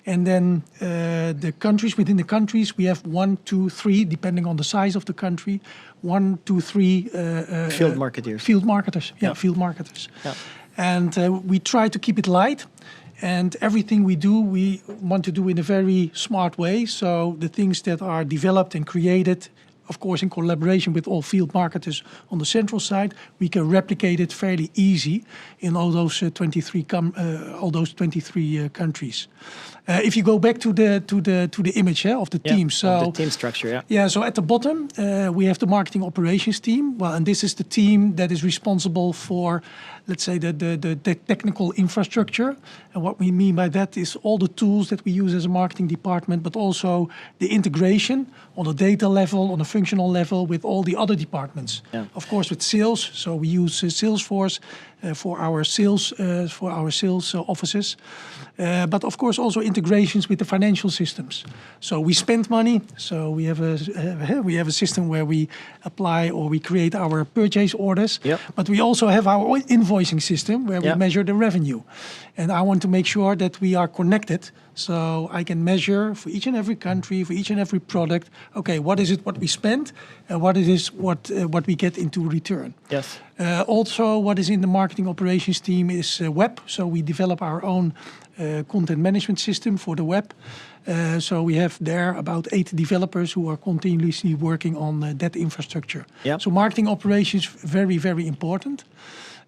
And then the countries, within the countries, we have 1, 2, 3, depending on the size of the country, 1, 2, 3... field marketeers. Field marketers, field marketers. Yeah. And we try to keep it light. And everything we do, we want to do in a very smart way. So the things that are developed and created, of course, in collaboration with all field marketers on the central side, we can replicate it fairly easy in all those 23 countries. If you go back to the image of the team, so of the team structure, So at the bottom we have the marketing operations team. Well, and this is the team that is responsible for, let's say, the technical infrastructure. And what we mean by that is all the tools that we use as a marketing department, but also the integration on a data level, on a functional level with all the other departments. Yeah. Of course, with sales, so we use Salesforce for our sales offices. But of course also integrations with the financial systems. So we spend money. So we have a system where we apply or we create our purchase orders. Yep. But we also have our invoicing system where we measure the revenue. And I want to make sure that we are connected. So I can measure for each and every country, for each and every product. Okay, what is it what we spend, and what it is what we get into return. Yes. Also, what is in the marketing operations team is web. So we develop our own content management system for the web. So we have there about 8 developers who are continuously working on that infrastructure. Yep. So marketing operations, very, very important.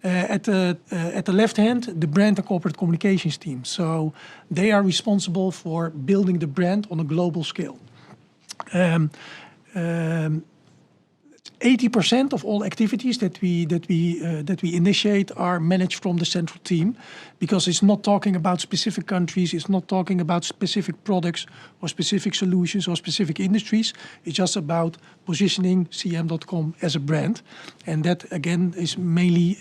At the left hand, the brand and corporate communications team. So they are responsible for building the brand on a global scale. 80% of all activities that we initiate are managed from the central team, because it's not talking about specific countries, it's not talking about specific products or specific solutions or specific industries. It's just about positioning CM.com as a brand, and that again is mainly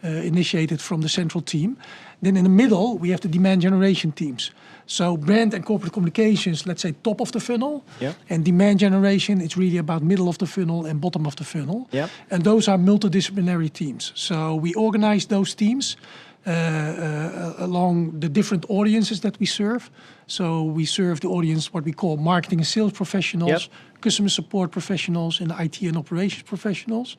initiated from the central team. Then in the middle we have the demand generation teams. So brand and corporate communications, let's say top of the funnel. Yeah. And demand generation, it's really about middle of the funnel and bottom of the funnel. Yeah. And those are multidisciplinary teams. So we organize those teams along the different audiences that we serve. So we serve the audience, what we call marketing and sales professionals, customer support professionals, and IT and operations professionals.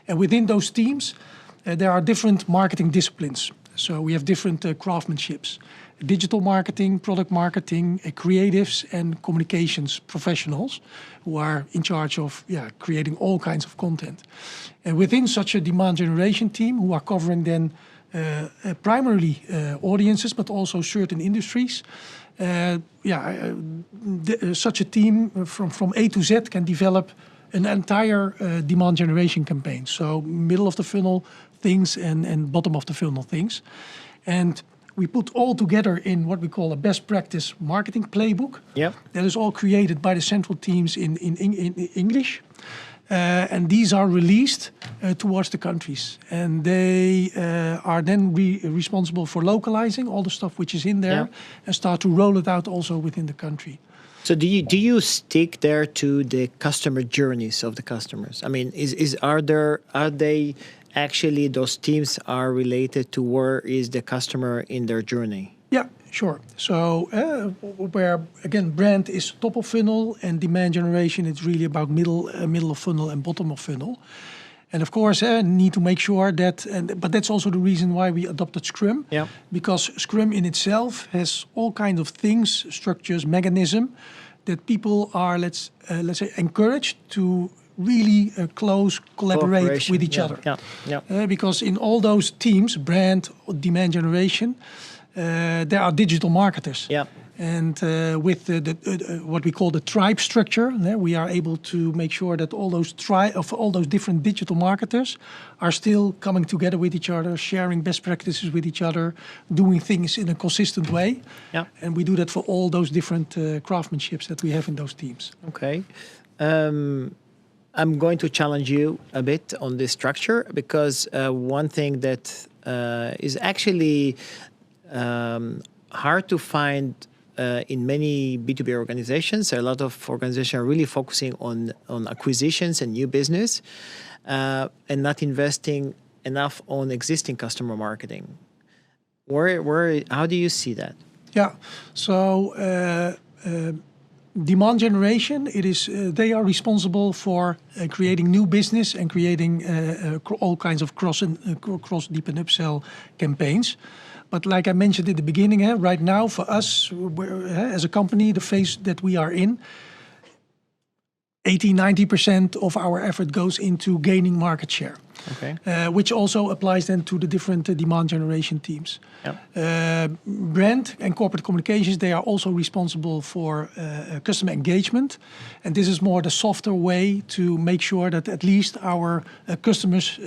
And within those teams, there are different marketing disciplines. So we have different craftsmanships. Digital marketing, product marketing, creatives and communications professionals who are in charge of creating all kinds of content. And within such a demand generation team, who are covering then primarily audiences, but also certain industries, such a team from A to Z can develop an entire demand generation campaign. So middle of the funnel things and bottom of the funnel things. And we put all together in what we call a best practice marketing playbook. Yep. That is all created by the central teams in English. And these are released towards the countries. And they are then responsible for localizing all the stuff which is in there and start to roll it out also within the country. So do you stick there to the customer journeys of the customers? I mean, are they actually, those teams are related to where is the customer in their journey? Yeah, sure. So where, again, brand is top of funnel and demand generation, it's really about middle of funnel and bottom of funnel. And of course, need to make sure that, but that's also the reason why we adopted Scrum. Yeah. Because Scrum in itself has all kinds of things, structures, mechanism, that people are, let's say, encouraged to really close collaborate with each other. Because in all those teams, brand, demand generation, there are digital marketers. Yeah. And with what we call the tribe structure, we are able to make sure that all those different digital marketers are still coming together with each other, sharing best practices with each other, doing things in a consistent way. Yeah. And we do that for all those different craftsmanships that we have in those teams. Okay. I'm going to challenge you a bit on this structure, because one thing that is actually hard to find in many B2B organizations. A lot of organizations are really focusing on acquisitions and new business and not investing enough on existing customer marketing. How do you see that? Yeah. So demand generation, they are responsible for creating new business and creating all kinds of cross deep and upsell campaigns. But like I mentioned in the beginning, right now for us, as a company, the phase that we are in, 80-90% of our effort goes into gaining market share. Okay. Which also applies then to the different demand generation teams. Yep. Brand and corporate communications, they are also responsible for customer engagement. And this is more the softer way to make sure that at least our customers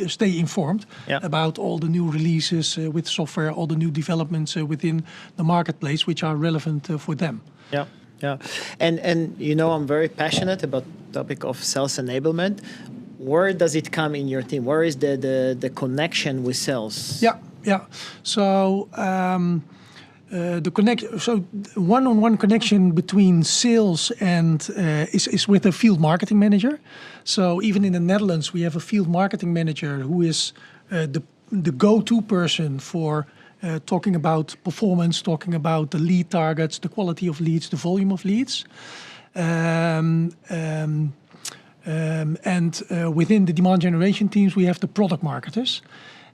stay informed about all the new releases with software, all the new developments within the marketplace, which are relevant for them. Yeah. Yeah, and you know, I'm very passionate about the topic of sales enablement. Where does it come in your team? Where is the connection with sales? Yeah. So one-on-one connection between sales and is with a field marketing manager. So even in the Netherlands, we have a field marketing manager who is the go-to person for talking about performance, talking about the lead targets, the quality of leads, the volume of leads. And within the demand generation teams, we have the product marketers.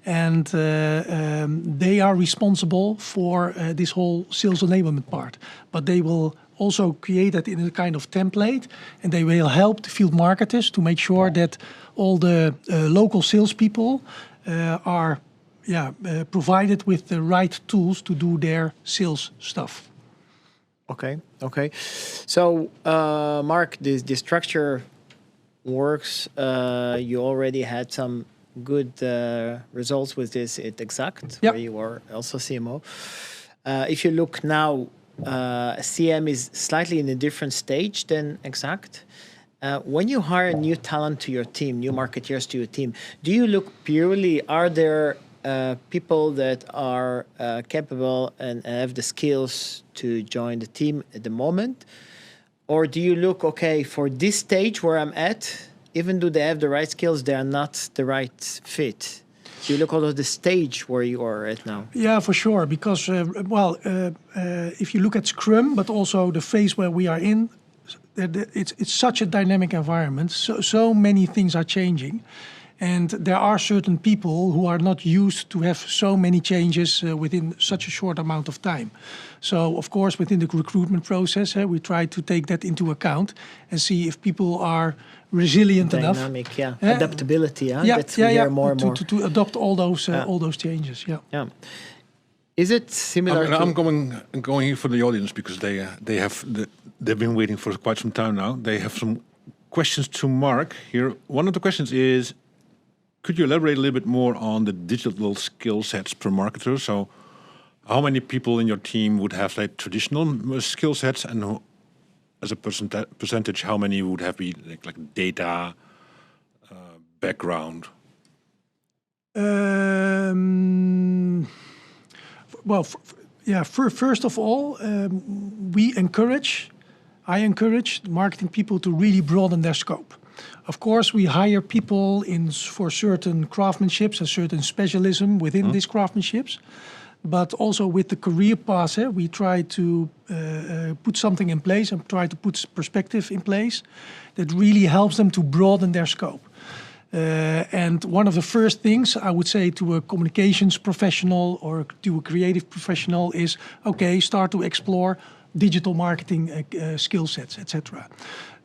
And they are responsible for this whole sales enablement part. But they will also create that in a kind of template. And they will help the field marketers to make sure that all the local salespeople are provided with the right tools to do their sales stuff. Okay. So, Mark, the structure works. You already had some good results with this at Exact, where you were also CMO. If you look now, CM is slightly in a different stage than Exact. When you hire new talent to your team, new marketeers to your team, do you look purely, are there people that are capable and have the skills to join the team at the moment? Or do you look, okay, for this stage where I'm at, even though they have the right skills, they are not the right fit? Do you look at the stage where you are at now? Yeah, for sure. Because, if you look at Scrum, but also the phase where we are in, it's such a dynamic environment. So many things are changing. And there are certain people who are not used to have so many changes within such a short amount of time. So, of course, within the recruitment process, we try to take that into account and see if people are resilient enough. Dynamic, adaptability, that's we hear more and more. To adopt all those changes, Yeah. Is it similar I'm going here for the audience because they've been waiting for quite some time now. They have some questions to Mark here. One of the questions is, could you elaborate a little bit more on the digital skill sets per marketer? So how many people in your team would have like traditional skill sets, and as a percentage, how many would have like data background? First of all, I encourage the marketing people to really broaden their scope. Of course, we hire people for certain craftsmanships and certain specialism within these craftsmanships. But also with the career path, we try to put something in place and try to put perspective in place that really helps them to broaden their scope. And one of the first things I would say to a communications professional or to a creative professional is, okay, start to explore digital marketing skill sets, etc.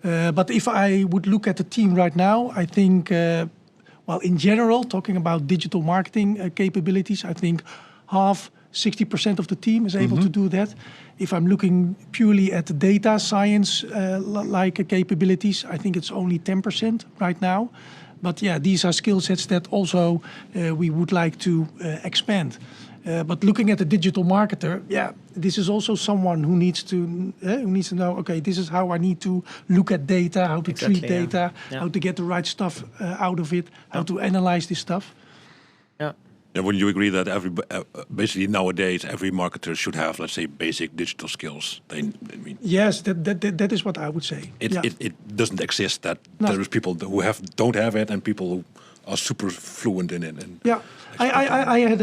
But if I would look at the team right now, I think, in general, talking about digital marketing capabilities, I think 60% of the team is able to do that. If I'm looking purely at the data science like capabilities, I think it's only 10% right now. But these are skill sets that also we would like to expand. But looking at the digital marketer, this is also someone who needs to know, okay, this is how I need to look at data, how to treat data, how to get the right stuff out of it, how to analyze this stuff. Yeah, wouldn't you agree that basically nowadays every marketer should have, let's say, basic digital skills? Yes, that is what I would say. It doesn't exist that there is people who don't have it and people who are super fluent in it. And Yeah, I had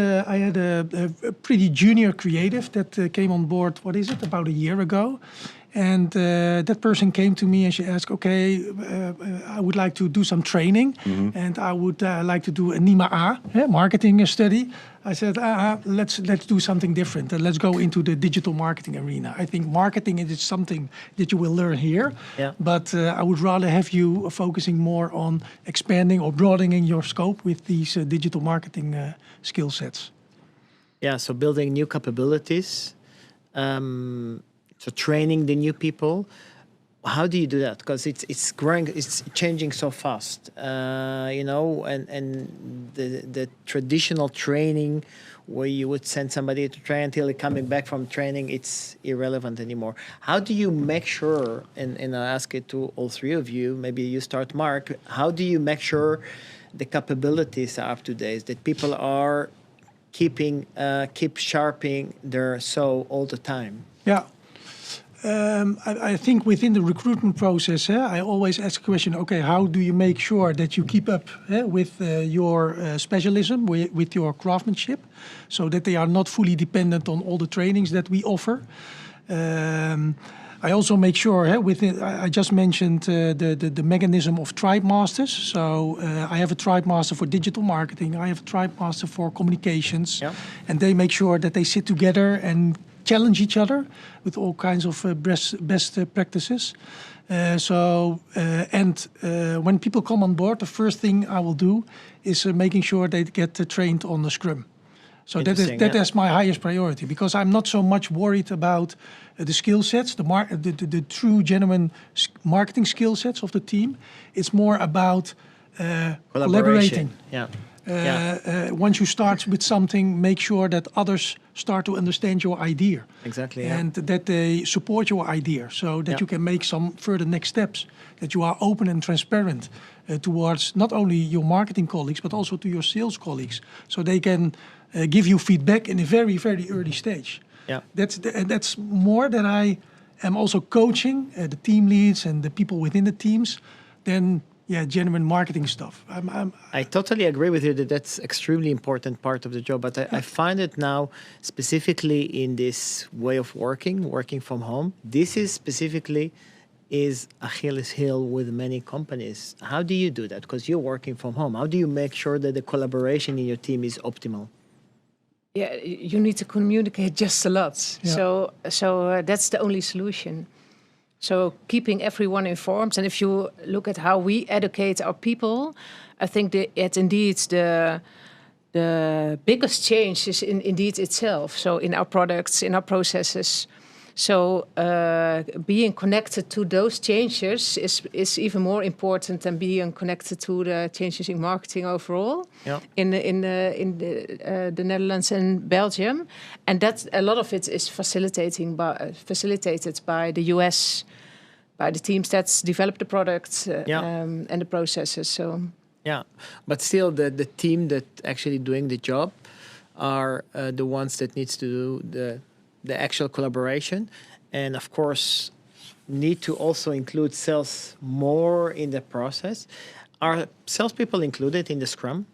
a pretty junior creative that came on board. What is it? About a year ago, and that person came to me and she asked, "Okay, I would like to do some training, and I would like to do a NIMA A marketing study." I said, "Let's do something different. Let's go into the digital marketing arena. I think marketing is something that you will learn here, but I would rather have you focusing more on expanding or broadening your scope with these digital marketing skill sets." Yeah, so building new capabilities, so training the new people. How do you do that? Because it's growing, it's changing so fast, and the traditional training where you would send somebody to train until they're coming back from training, it's irrelevant anymore. How do you make sure, and I ask it to all three of you, maybe you start, Mark, how do you make sure the capabilities are up to date, that people are keep sharpening their soul all the time? Yeah. I think within the recruitment process, I always ask a question, okay, how do you make sure that you keep up with your specialism, with your craftsmanship, so that they are not fully dependent on all the trainings that we offer? I also make sure, I just mentioned the mechanism of tribe masters. So I have a tribe master for digital marketing. I have a tribe master for communications. Yeah. And they make sure that they sit together and challenge each other with all kinds of best practices. When people come on board, the first thing I will do is making sure they get trained on the Scrum. So that is my highest priority, because I'm not so much worried about the skill sets, the true, genuine marketing skill sets of the team. It's more about collaborating. Yeah. Once you start with something, make sure that others start to understand your idea. Exactly. And that they support your idea, so that you can make some further next steps, that you are open and transparent towards not only your marketing colleagues, but also to your sales colleagues, so they can give you feedback in a very, very early stage. Yeah. That's more that I am also coaching the team leads and the people within the teams than genuine marketing stuff. I totally agree with you that that's extremely important part of the job. But I find it now, specifically in this way of working from home, this is specifically Achilles' heel with many companies. How do you do that? Because you're working from home. How do you make sure that the collaboration in your team is optimal? Yeah, you need to communicate just a lot. Yeah. So that's the only solution. So keeping everyone informed, and if you look at how we educate our people, I think that indeed the biggest change is indeed itself. So in our products, in our processes. So being connected to those changes is even more important than being connected to the changes in marketing overall. Yeah. In the Netherlands and Belgium, and that a lot of it is facilitated by the US, by the teams that develop the products and the processes. So yeah, but still, the team that actually doing the job are the ones that needs to do the actual collaboration, and of course need to also include sales more in the process. Are salespeople included in the Scrum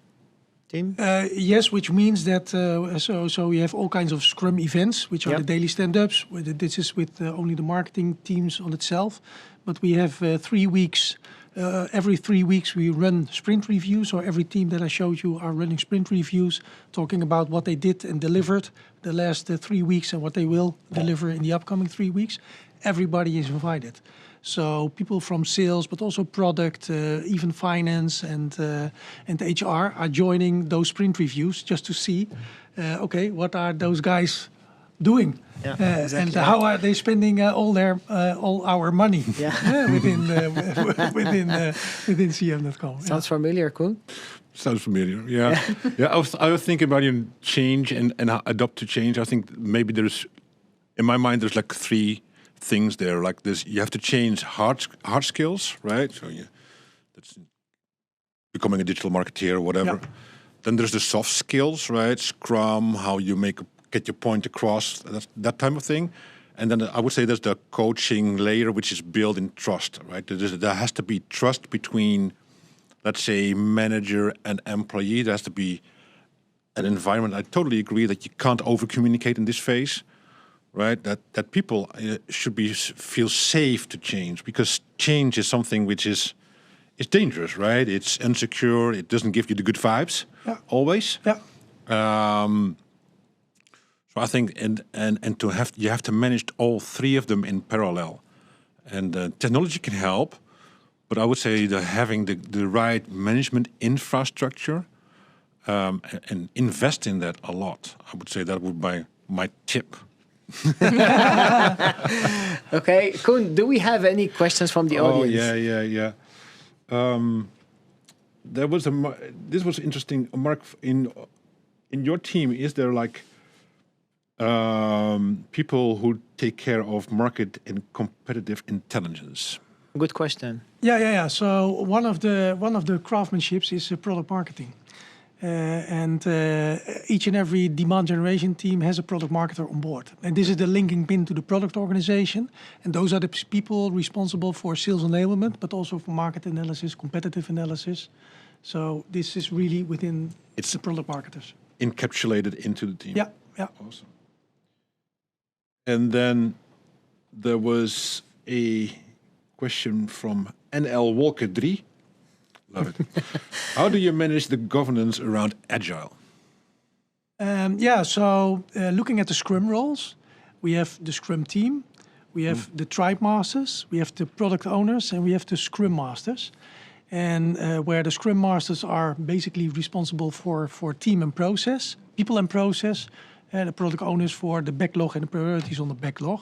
team? Yes, which means that so we have all kinds of Scrum events, which are the daily stand-ups. This is with only the marketing teams on itself, but we have 3 weeks. Every 3 weeks we run sprint reviews, or every team that I showed you are running sprint reviews, talking about what they did and delivered the last 3 weeks and what they will deliver in the upcoming 3 weeks. Everybody is invited. So people from sales, but also product, even finance and HR are joining those sprint reviews just to see, what are those guys doing? Yeah, exactly. And how are they spending all our money within CM.com? Sounds familiar, Koen? Sounds familiar, yeah. I was thinking about change and adopt to change. I think maybe in my mind, there's like 3 things there. Like this, you have to change hard skills, right? So that's becoming a digital marketeer or whatever. Yeah. Then there's the soft skills, right? Scrum, how you get your point across, that type of thing. And then I would say there's the coaching layer, which is built in trust, right? There has to be trust between, let's say, manager and employee. There has to be an environment. I totally agree that you can't over-communicate in this phase, right? That people should feel safe to change, because change is something which is dangerous, right? It's insecure. It doesn't give you the good vibes always. Yeah. So I think you have to manage all three of them in parallel, and technology can help, but I would say that having the right management infrastructure and invest in that a lot. I would say that would be my tip. Okay, Koen, do we have any questions from the audience? Yeah. There was this was interesting, Mark. In your team, is there like people who take care of market and competitive intelligence? Good question. Yeah. So one of the craftsmanships is product marketing. And each and every demand generation team has a product marketer on board. And this is the linking pin to the product organization. And those are the people responsible for sales enablement, but also for market analysis, competitive analysis. So this is really within the product marketers. Encapsulated into the team. Yeah. Awesome. And then there was a question from NL Walker 3. Love it. How do you manage the governance around Agile? So looking at the Scrum roles, we have the Scrum team, we have the tribe masters, we have the product owners, and we have the Scrum masters. And where the Scrum masters are basically responsible for team and process, people and process, the product owners for the backlog and the priorities on the backlog.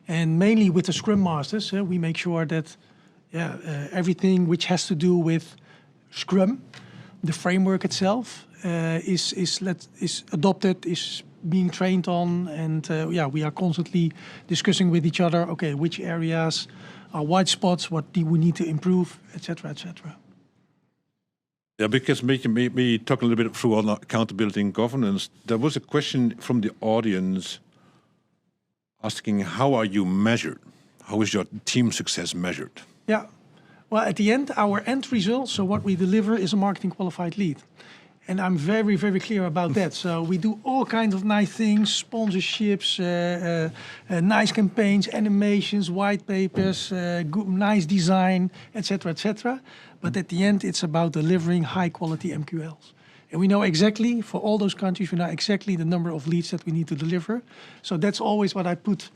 And mainly with the Scrum masters, we make sure that everything which has to do with Scrum, the framework itself, is adopted, is being trained on, and we are constantly discussing with each other. Okay, which areas are white spots? What do we need to improve, etc., etc. Yeah, because maybe talk a little bit through on accountability and governance. There was a question from the audience asking, how are you measured? How is your team success measured? Yeah. Well, at the end, our end result, so what we deliver is a marketing qualified lead. And I'm very, very clear about that. So we do all kinds of nice things, sponsorships, nice campaigns, animations, white papers, good, nice design, etc., etc. But at the end, it's about delivering high quality MQLs. And we know exactly, for all those countries, we know exactly the number of leads that we need to deliver. So that's always what I put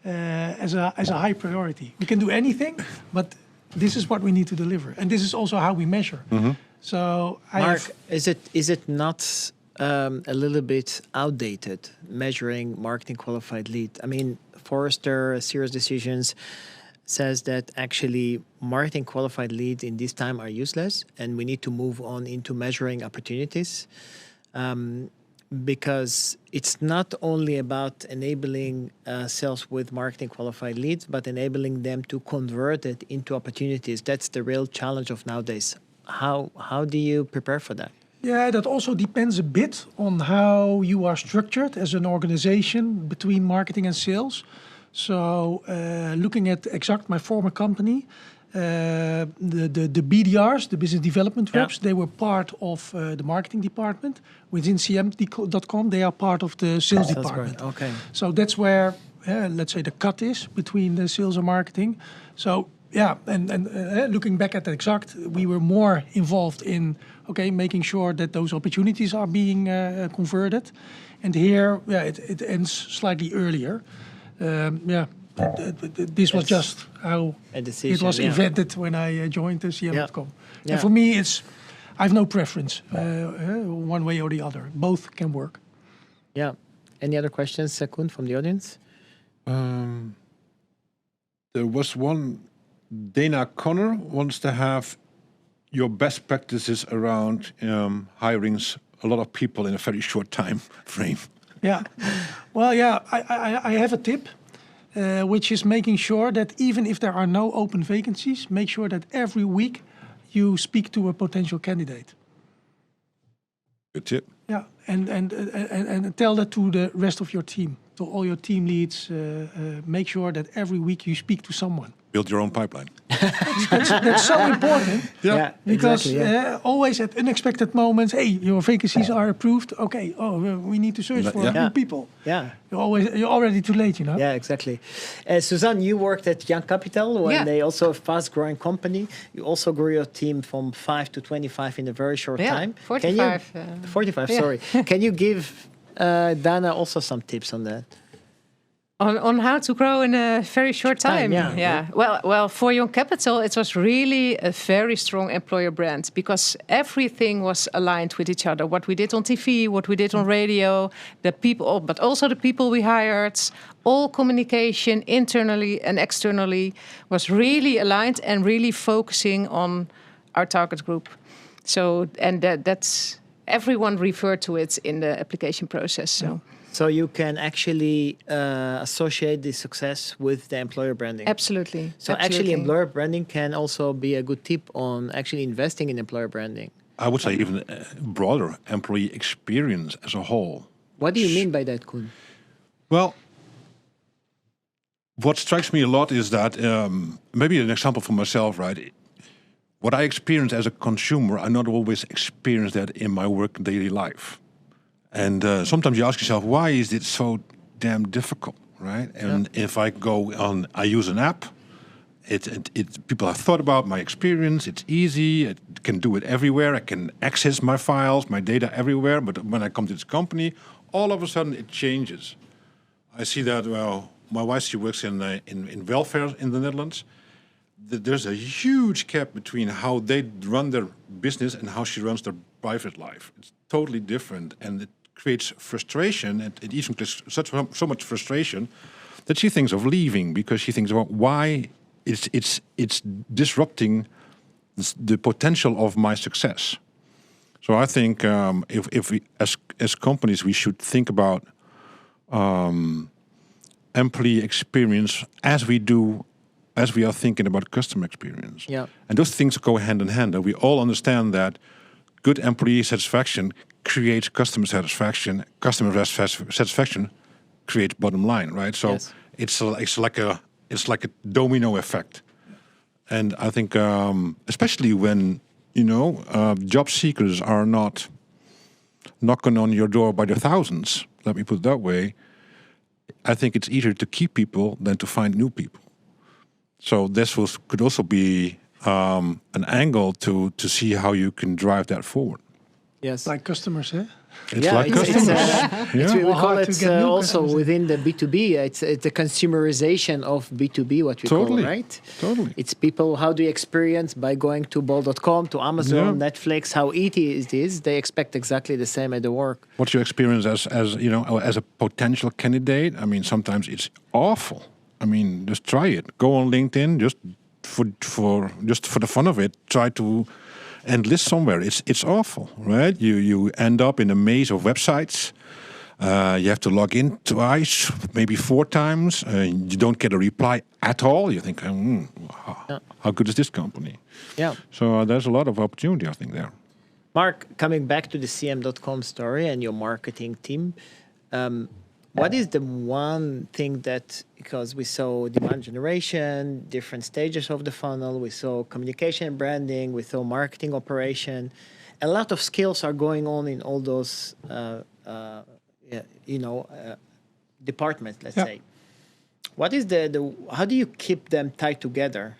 as a high priority. We can do anything, but this is what we need to deliver. And this is also how we measure. Mm-hmm. So Mark, is it not a little bit outdated measuring marketing qualified lead? I mean, Forrester, Serious Decisions says that actually marketing qualified leads in this time are useless, and we need to move on into measuring opportunities, because it's not only about enabling sales with marketing qualified leads, but enabling them to convert it into opportunities. That's the real challenge of nowadays. How do you prepare for that? Yeah, that also depends a bit on how you are structured as an organization between marketing and sales. So looking at Exact, my former company, the BDRs, the business development reps, they were part of the marketing department. Within CM.com, they are part of the sales department. Okay. So that's where, let's say, the cut is between the sales and marketing. So and looking back at Exact, we were more involved in making sure that those opportunities are being converted. And here, it ends slightly earlier. This was just how it was invented when I joined the CM.com. Yeah. And for me, I have no preference, one way or the other. Both can work. Yeah. Any other questions, Koen, from the audience? There was one. Dana Connor wants to have your best practices around hiring a lot of people in a very short time frame. Yeah. Well, I have a tip, which is making sure that even if there are no open vacancies, make sure that every week you speak to a potential candidate. Good tip. Yeah, and tell that to the rest of your team, to all your team leads. Make sure that every week you speak to someone. Build your own pipeline. That's so important. Yeah, Because exactly, yeah. always at unexpected moments, hey, your vacancies are approved. Okay, we need to search for new people. Yeah. You're already too late, you know. Yeah, exactly. Suzanne, you worked at Young Capital when they also a fast-growing company. You also grew your team from 5 to 25 in a very short time. 45. 45, sorry. Can you give Dana also some tips on that? On how to grow in a very short time. Yeah. Well, for Young Capital, it was really a very strong employer brand because everything was aligned with each other. What we did on TV, what we did on radio, the people, but also the people we hired, all communication internally and externally was really aligned and really focusing on our target group. So, and that's everyone referred to it in the application process. So you can actually associate the success with the employer branding. Absolutely. So actually employer branding can also be a good tip on actually investing in employer branding. I would say even broader employee experience as a whole. What do you mean by that, Koen? Well, what strikes me a lot is that, maybe an example for myself, right? What I experience as a consumer, I not always experience that in my work daily life. And sometimes you ask yourself, why is it so damn difficult, right? And if I go on, I use an app, people have thought about my experience, it's easy, I can do it everywhere, I can access my files, my data everywhere, but when I come to this company, all of a sudden it changes. I see that, well, my wife, she works in welfare in the Netherlands. There's a huge gap between how they run their business and how she runs their private life. It's totally different, and it creates frustration, and it even creates so much frustration that she thinks of leaving because she thinks, well, why it's disrupting the potential of my success. So I think if we as companies we should think about employee experience as we are thinking about customer experience. Yeah. And those things go hand in hand. And we all understand that good employee satisfaction creates customer satisfaction. Customer satisfaction creates bottom line, right? So it's like a domino effect. And I think especially when job seekers are not knocking on your door by the thousands, let me put it that way, I think it's easier to keep people than to find new people. So this could also be an angle to see how you can drive that forward. Yes. Like customers, eh? It's like customers. We call Hard it to get new also customers. within the B2B. It's the consumerization of B2B, what we Totally. call, right? Totally. It's people, how do you experience by going to bol.com, to Amazon, Netflix, how easy it is. They expect exactly the same at the work. What's your experience as a potential candidate? I mean, sometimes it's awful. I mean, just try it. Go on LinkedIn, just for the fun of it. Try to enlist somewhere. It's awful, right? You end up in a maze of websites. You have to log in twice, maybe 4 times. You don't get a reply at all. You think, how good is this company? Yeah. So there's a lot of opportunity, I think, there. Mark, coming back to the CM.com story and your marketing team, what is the one thing that, because we saw demand generation, different stages of the funnel, we saw communication and branding, we saw marketing operation, a lot of skills are going on in all those, departments, let's say. What is how do you keep them tied together?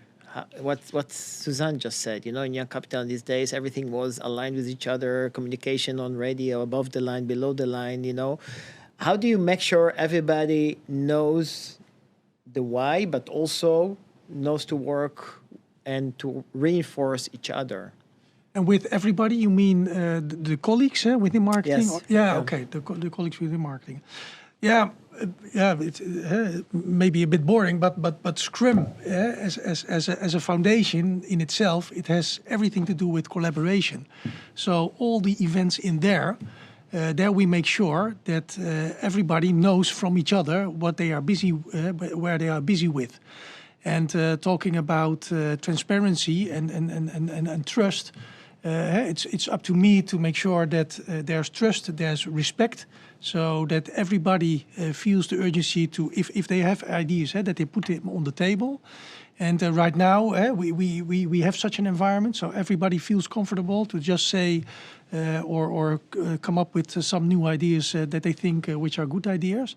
What Suzanne just said, in Young Capital these days, everything was aligned with each other, communication on radio, above the line, below the line, How do you make sure everybody knows the why, but also knows to work and to reinforce each other? And with everybody, you mean the colleagues within marketing? Yes. Okay, the colleagues within marketing. It's maybe a bit boring, but Scrum as a foundation in itself, it has everything to do with collaboration. So all the events in there we make sure that everybody knows from each other what they are busy, where they are busy with. And talking about transparency and trust, It's up to me to make sure that there's trust, there's respect, so that everybody feels the urgency to, if they have ideas, that they put them on the table. And right now, we have such an environment, so everybody feels comfortable to just say or come up with some new ideas that they think which are good ideas.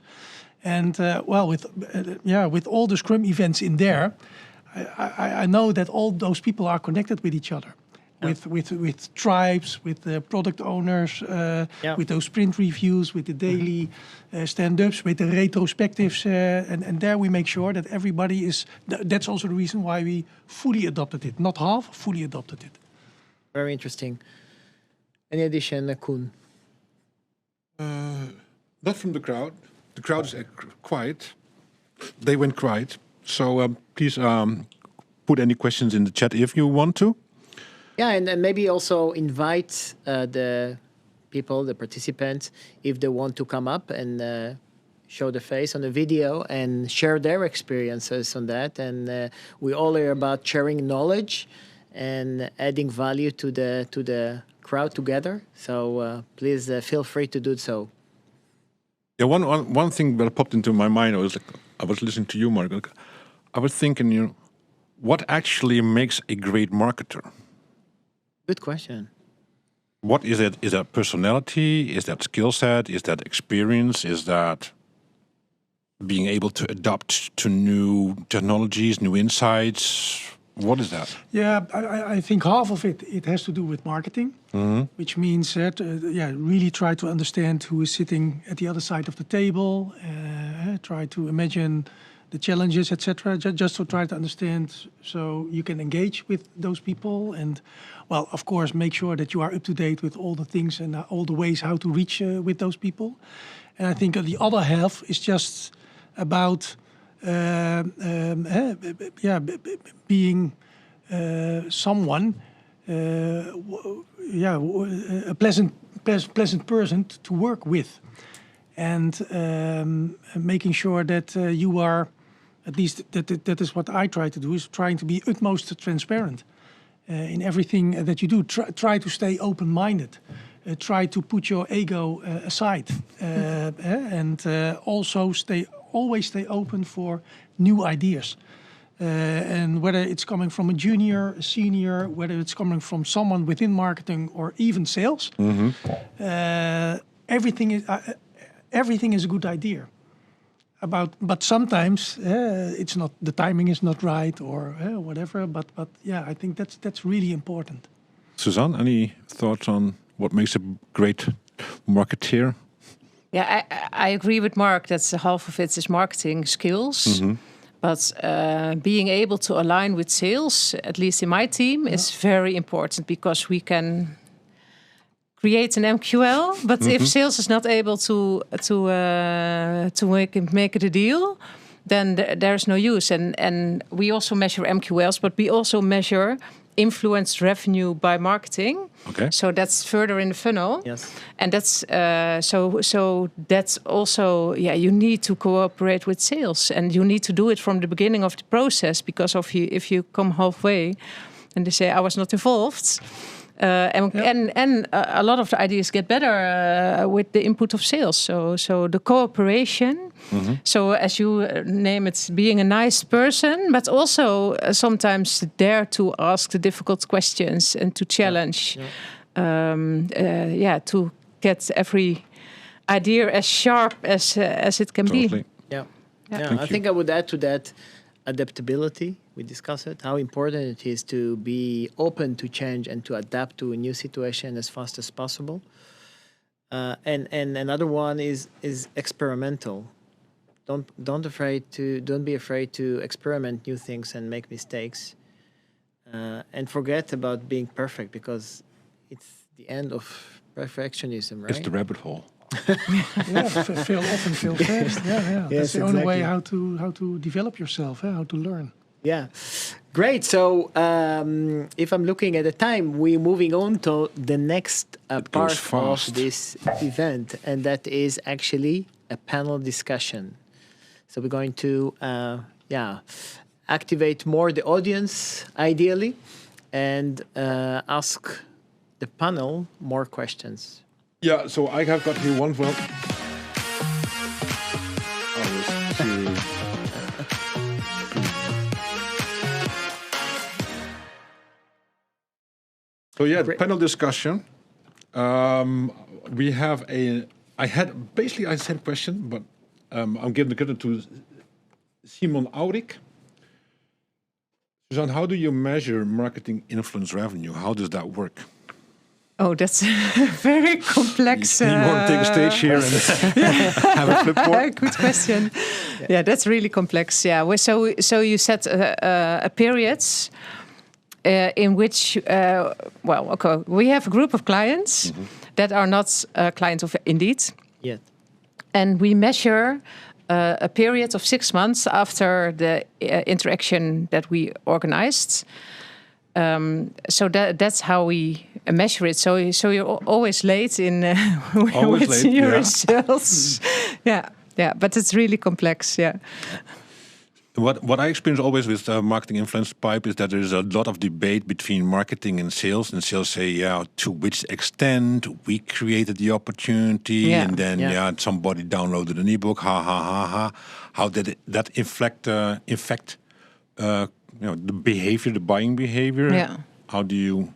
And with all the Scrum events in there, I know that all those people are connected with each other. With tribes, with the product owners, with those sprint reviews, with the daily stand-ups, with the retrospectives, and there we make sure that everybody is. That's also the reason why we fully adopted it, not half, fully adopted it. Very interesting. Any addition, Koen? Not from the crowd. The crowd is quiet. They went quiet. So please put any questions in the chat if you want to. Yeah, and maybe also invite the people, the participants, if they want to come up and show the face on the video and share their experiences on that. And we all hear about sharing knowledge and adding value to the crowd together. So please feel free to do so. Yeah, one thing that popped into my mind was I was listening to you, Mark. I was thinking, what actually makes a great marketer? Good question. What is it? Is that personality? Is that skill set? Is that experience? Is that being able to adapt to new technologies, new insights? What is that? Yeah, I think half of it has to do with marketing, which means that really try to understand who is sitting at the other side of the table, try to imagine the challenges, etc. Just to try to understand, so you can engage with those people, and well, of course, make sure that you are up to date with all the things and all the ways how to reach with those people. And I think the other half is just about being someone, a pleasant person to work with, and making sure that you are, at least that is what I try to do, is trying to be utmost transparent in everything that you do. Try to stay open-minded. Try to put your ego aside, and also always stay open for new ideas. And whether it's coming from a junior, a senior, whether it's coming from someone within marketing or even sales, everything is a good idea. But sometimes it's not, the timing is not right or whatever. But yeah, I think that's really important. Suzanne, any thoughts on what makes a great marketeer? Yeah, I agree with Mark that half of it is marketing skills. But being able to align with sales, at least in my team, is very important, because we can create an MQL, but if sales is not able to make it a deal, then there's no use. And we also measure MQLs, but we also measure influenced revenue by marketing. Okay. So that's further in the funnel. Yes. And that's so that's also, you need to cooperate with sales, and you need to do it from the beginning of the process, because if you come halfway and they say I was not involved, and a lot of the ideas get better with the input of sales. So the cooperation. So as you name it, being a nice person, but also sometimes dare to ask the difficult questions and to challenge. To get every idea as sharp as it can be. Yeah. I think I would add to that adaptability. We discussed it, how important it is to be open to change and to adapt to a new situation as fast as possible. And another one is experimental. Don't be afraid to experiment new things and make mistakes, and forget about being perfect, because it's the end of perfectionism, right? It's the rabbit hole. Fail often, fail fast. Yes, That's the only way exactly. how to develop yourself, how to learn. Yeah, great. So if I'm looking at the time, we're moving on to the next part of this event, and that is actually a panel discussion. So we're going to activate more the audience, ideally, and ask the panel more questions. Yeah, so I have got here one from. So yeah, the panel discussion. We have I said a question, but I'm giving the credit to Simon Auric. Suzanne, how do you measure marketing influence revenue? How does that work? Oh, that's very complex. You want to take a stage here and have a flipboard? Good question. Yeah, that's really complex. Yeah, so you set a periods in which, we have a group of clients that are not clients of Indeed. Yet. And we measure a period of 6 months after the interaction that we organized. So that's how we measure it. So you're always late in with your results. Yeah, but it's really complex. Yeah. What I experience always with marketing influence pipe is that there's a lot of debate between marketing and sales sales say, yeah, to which extent we created the opportunity, and then somebody downloaded an ebook, ha. How did that infect the behavior, the buying behavior? Yeah. How do you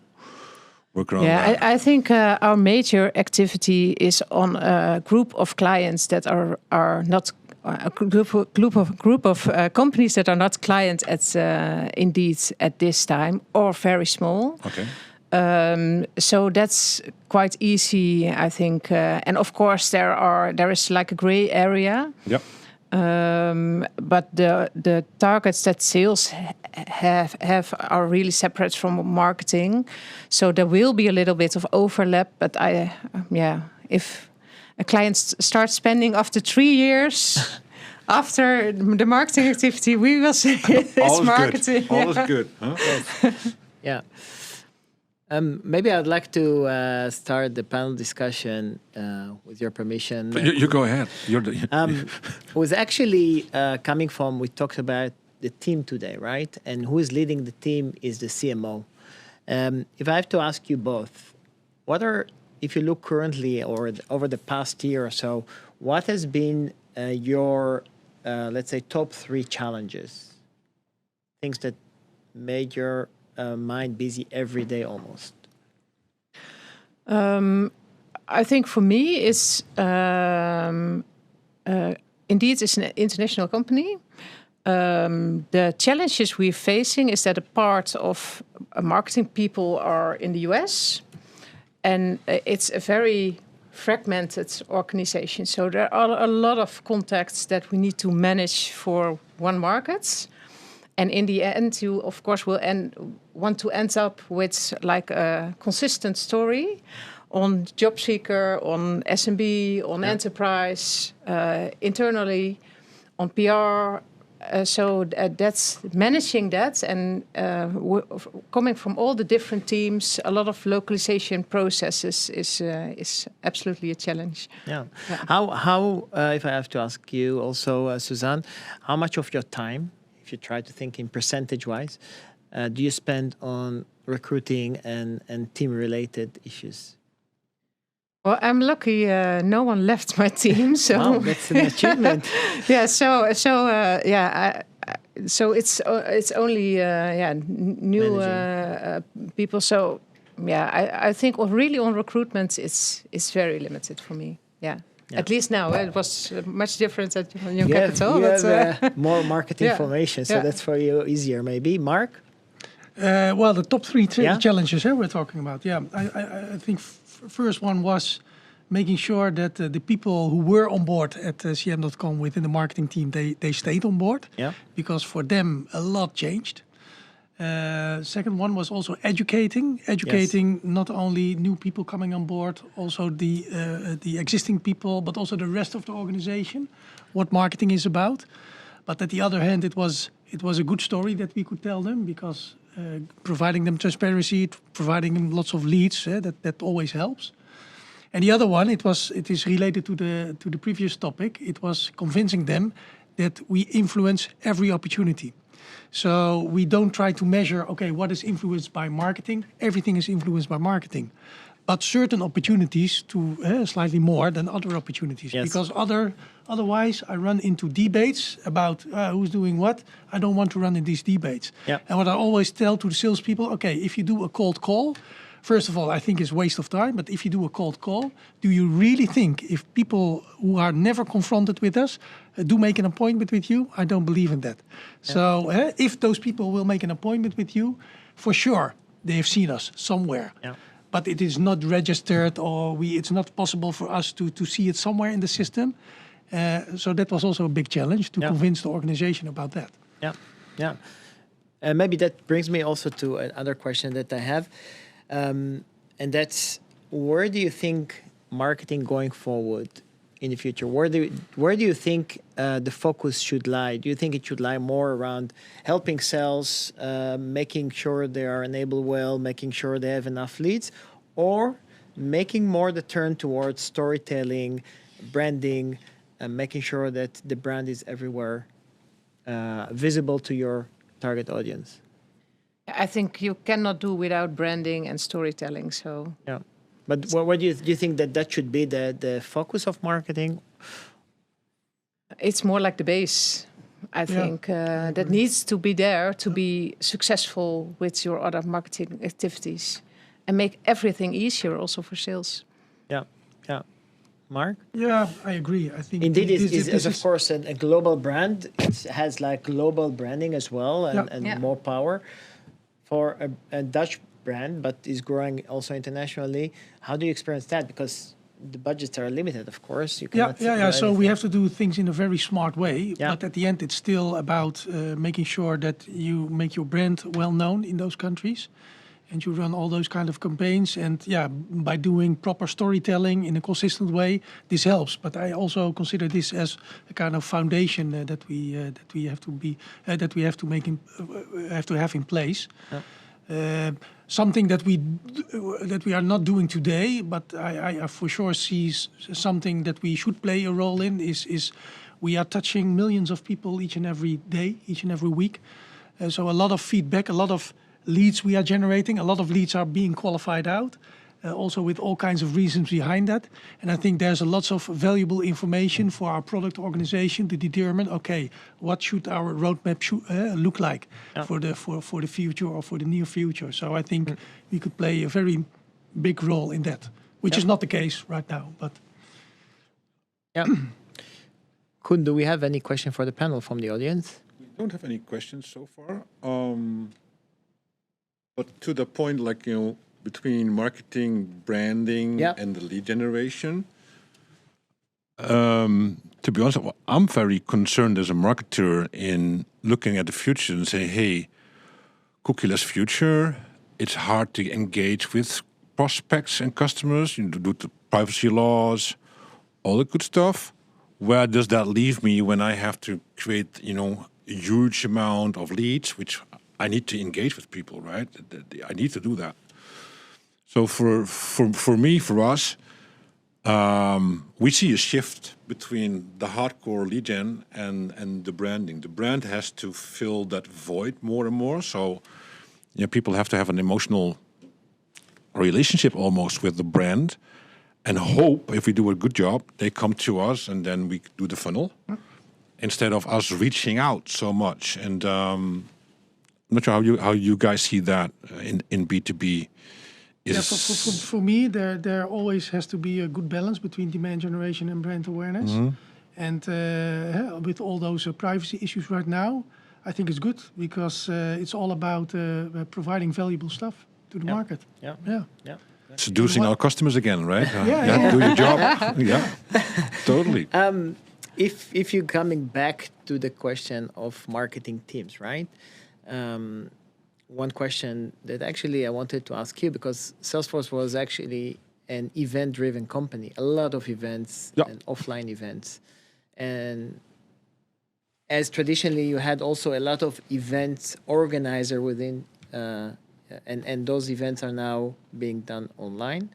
work around that? Yeah, I think our major activity is on a group of clients that are not a group of companies that are not clients at Indeed at this time, or very small. Okay. So that's quite easy, I think. And of course, there is like a gray area. Yep. But the targets that sales have are really separate from marketing. So there will be a little bit of overlap. But if a client starts spending after 3 years after the marketing activity, we will say it's marketing. All is good. Huh? Yeah. Maybe I'd like to start the panel discussion with your permission. You go ahead. It was actually coming from, we talked about the team today, right? And who is leading the team is the CMO. If I have to ask you both, if you look currently or over the past year or so, what has been your, let's say, top 3 challenges? Things that made your mind busy every day almost? I think for me, it's Indeed is an international company. The challenges we're facing is that a part of marketing people are in the US, and it's a very fragmented organization. So there are a lot of contacts that we need to manage for one market. And in the end, you, of course, want to end up with like a consistent story on job seeker, on SMB, on enterprise, internally, on PR. So that's managing that, and coming from all the different teams, a lot of localization processes is absolutely a challenge. Yeah. How if I have to ask you also, Suzanne, how much of your time, if you try to think in percentage-wise, do you spend on recruiting and team-related issues? Well, I'm lucky. No one left my team, so wow, that's an achievement. Yeah. So it's only new people. So I think really on recruitment, it's very limited for me. Yeah. At least now. It was much different at Young Capital. You have more marketing information, so that's for you easier, maybe. Mark? Well, the top 3 challenges we're talking about. Yeah, I think first one was making sure that the people who were on board at CM.com within the marketing team, they stayed on board. Yeah. Because for them, a lot changed. Second one was also educating not only new people coming on board, also the existing people, but also the rest of the organization, what marketing is about. But at the other hand, it was a good story that we could tell them, because providing them transparency, providing them lots of leads, that always helps. And the other one, it is related to the previous topic. It was convincing them that we influence every opportunity. So we don't try to measure, okay, what is influenced by marketing? Everything is influenced by marketing. But certain opportunities to slightly more than other opportunities. Yes. Because otherwise I run into debates about who's doing what. I don't want to run in these debates. Yeah. And what I always tell to the salespeople, okay, if you do a cold call, first of all, I think it's a waste of time. But if you do a cold call, do you really think if people who are never confronted with us do make an appointment with you? I don't believe in that. Yeah. So if those people will make an appointment with you, for sure, they have seen us somewhere. Yeah. But it is not registered, or it's not possible for us to see it somewhere in the system. So that was also a big challenge to convince the organization about that. Yeah, yeah. And maybe that brings me also to another question that I have. And that's, where do you think marketing going forward in the future? Where do you think the focus should lie? Do you think it should lie more around helping sales, making sure they are enabled well, making sure they have enough leads, or making more the turn towards storytelling, branding, and making sure that the brand is everywhere visible to your target audience? I think you cannot do without branding and storytelling. So yeah. But what do you think that should be the focus of marketing? It's more like the base. I think that needs to be there to be successful with your other marketing activities and make everything easier also for sales. Yeah, yeah. Mark? Yeah, I agree. I think Indeed, this is of course a global brand. It has like global branding as well and more power. For a Dutch brand, but is growing also internationally. How do you experience that? Because the budgets are limited, of course. You cannot So we have to do things in a very smart way. Yeah. But at the end, it's still about making sure that you make your brand well known in those countries, and you run all those kind of campaigns. And by doing proper storytelling in a consistent way, this helps. But I also consider this as a kind of foundation that we have to have in place. Yeah. Something that we are not doing today, but I for sure see something that we should play a role in is we are touching millions of people each and every day, each and every week. So a lot of feedback, a lot of leads we are generating, a lot of leads are being qualified out, also with all kinds of reasons behind that. And I think there's a lots of valuable information for our product organization to determine, okay, what should our roadmap look like for the future or for the near future. So I think we could play a very big role in that, which is not the case right now. But Koen, do we have any question for the panel from the audience? We don't have any questions so far. But to the point, like, between marketing, branding, and the lead generation, to be honest, I'm very concerned as a marketer in looking at the future and say, hey, cookieless future, it's hard to engage with prospects and customers, due to privacy laws, all the good stuff. Where does that leave me when I have to create, a huge amount of leads, which I need to engage with people, right? I need to do that. So for me, for us, we see a shift between the hardcore lead gen and the branding. The brand has to fill that void more and more. So people have to have an emotional relationship almost with the brand, and hope if we do a good job, they come to us and then we do the funnel instead of us reaching out so much. And I'm not sure how you guys see that in B2B. For me, there always has to be a good balance between demand generation and brand awareness. And with all those privacy issues right now, I think it's good because it's all about providing valuable stuff to the market. Yeah. Seducing our customers again, right? Yeah. Do your job. Yeah, totally. If you're coming back to the question of marketing teams, right? One question that actually I wanted to ask you, because Salesforce was actually an event-driven company, a lot of events and offline events. And as traditionally, you had also a lot of events organizer within, and those events are now being done online.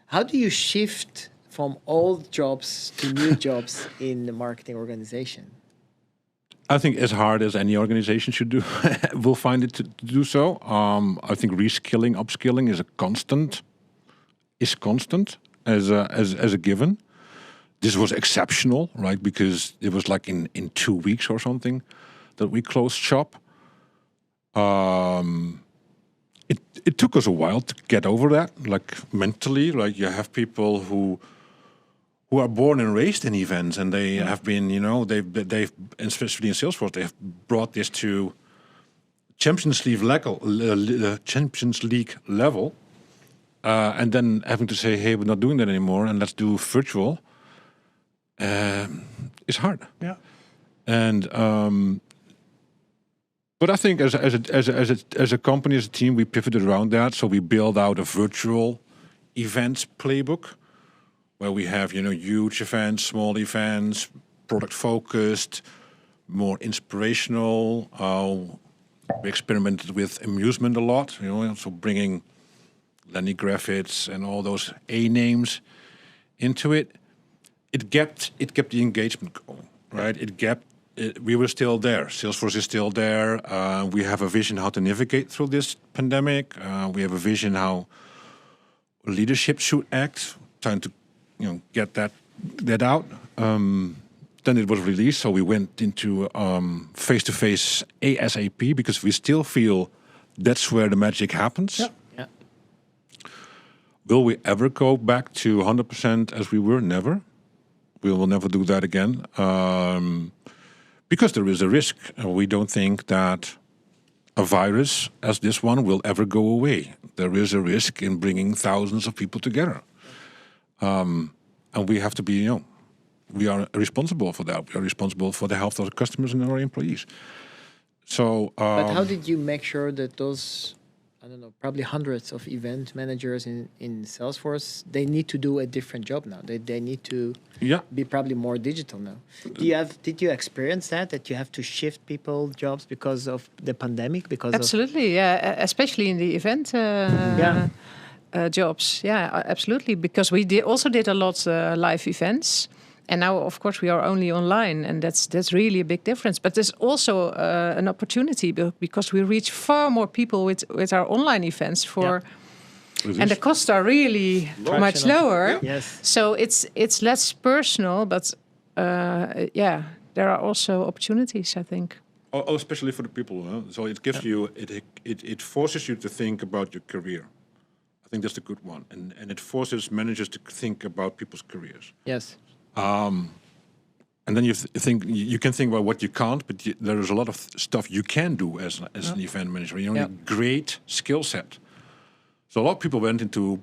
How do you shift from old jobs to new jobs in the marketing organization? I think as hard as any organization should do, will find it to do so. I think reskilling, upskilling is constant as a given. This was exceptional, right? Because it was like in 2 weeks or something that we closed shop. It took us a while to get over that, like mentally. Like you have people who are born and raised in events, and they have been, they've especially in Salesforce, they have brought this to Champions League level, and then having to say, hey, we're not doing that anymore, and let's do virtual. It's hard. Yeah. And but I think as a company, as a team, we pivoted around that. So we built out a virtual events playbook where we have, huge events, small events, product focused, more inspirational. We experimented with amusement a lot, so bringing Lenny Graffits and all those A names into it. It kept the engagement going, right? We were still there. Salesforce is still there. We have a vision how to navigate through this pandemic. We have a vision how leadership should act, trying to, get that out. Then it was released, so we went into face-to-face ASAP because we still feel that's where the magic happens. Yeah. Yeah. Will we ever go back to 100% as we were? Never. We will never do that again. Because there is a risk. We don't think that a virus as this one will ever go away. There is a risk in bringing thousands of people together. And we have to be, we are responsible for that. We are responsible for the health of the customers and our employees. So, but how did you make sure that those, I don't know, probably hundreds of event managers in Salesforce, they need to do a different job now. They need to be probably more digital now. Did you experience that you have to shift people jobs because of the pandemic? Absolutely, yeah, especially in the event jobs. Yeah, absolutely, because we also did a lot live events. And now, of course, we are only online, and that's really a big difference. But there's also an opportunity because we reach far more people with our online events and the costs are really much lower. Yes. So it's less personal, but there are also opportunities, I think. Oh, especially for the people. Huh? So it gives you, it forces you to think about your career. I think that's the good one, and it forces managers to think about people's careers. Yes. And then you can think about what you can't, but there is a lot of stuff you can do as an event manager. You need a great skill set. So a lot of people went into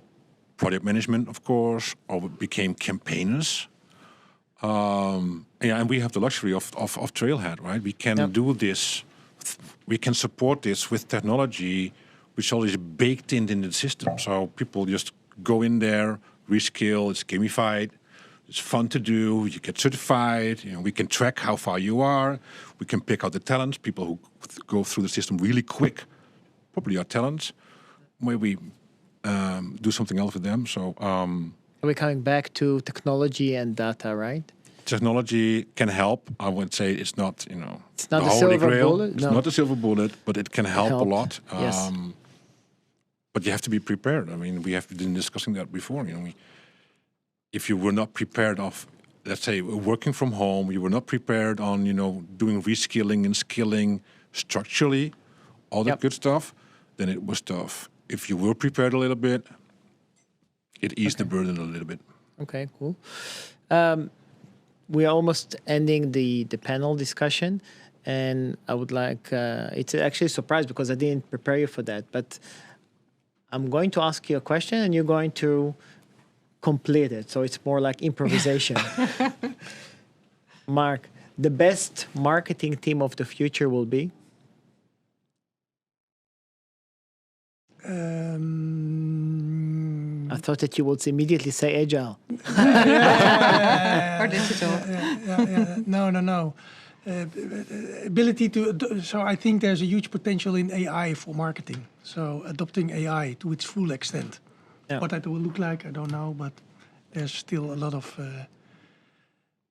project management, of course, or became campaigners. And we have the luxury of Trailhead, right? We can do this. We can support this with technology, which always baked in the system. So people just go in there, reskill. It's gamified. It's fun to do. You get certified. We can track how far you are. We can pick out the talents. People who go through the system really quick probably are talents. Maybe do something else with them. So we're coming back to technology and data, right? Technology can help. I would say it's not, it's not the a holy silver grail. bullet. It's not a silver bullet, but it can help a lot. Yes. But you have to be prepared. I mean, we have been discussing that before. If you were not prepared of, let's say, working from home, you were not prepared on, doing reskilling and skilling structurally, all that good stuff, then it was tough. If you were prepared a little bit, it eased the burden a little bit. Okay, cool. We're almost ending the panel discussion, and I would like, it's actually a surprise because I didn't prepare you for that, but I'm going to ask you a question and you're going to complete it. So it's more like improvisation. Mark, the best marketing team of the future will be? I thought that you would immediately say agile. Or digital. No. Ability to, so I think there's a huge potential in AI for marketing. So adopting AI to its full extent. Yeah. What that will look like, I don't know, but there's still a lot of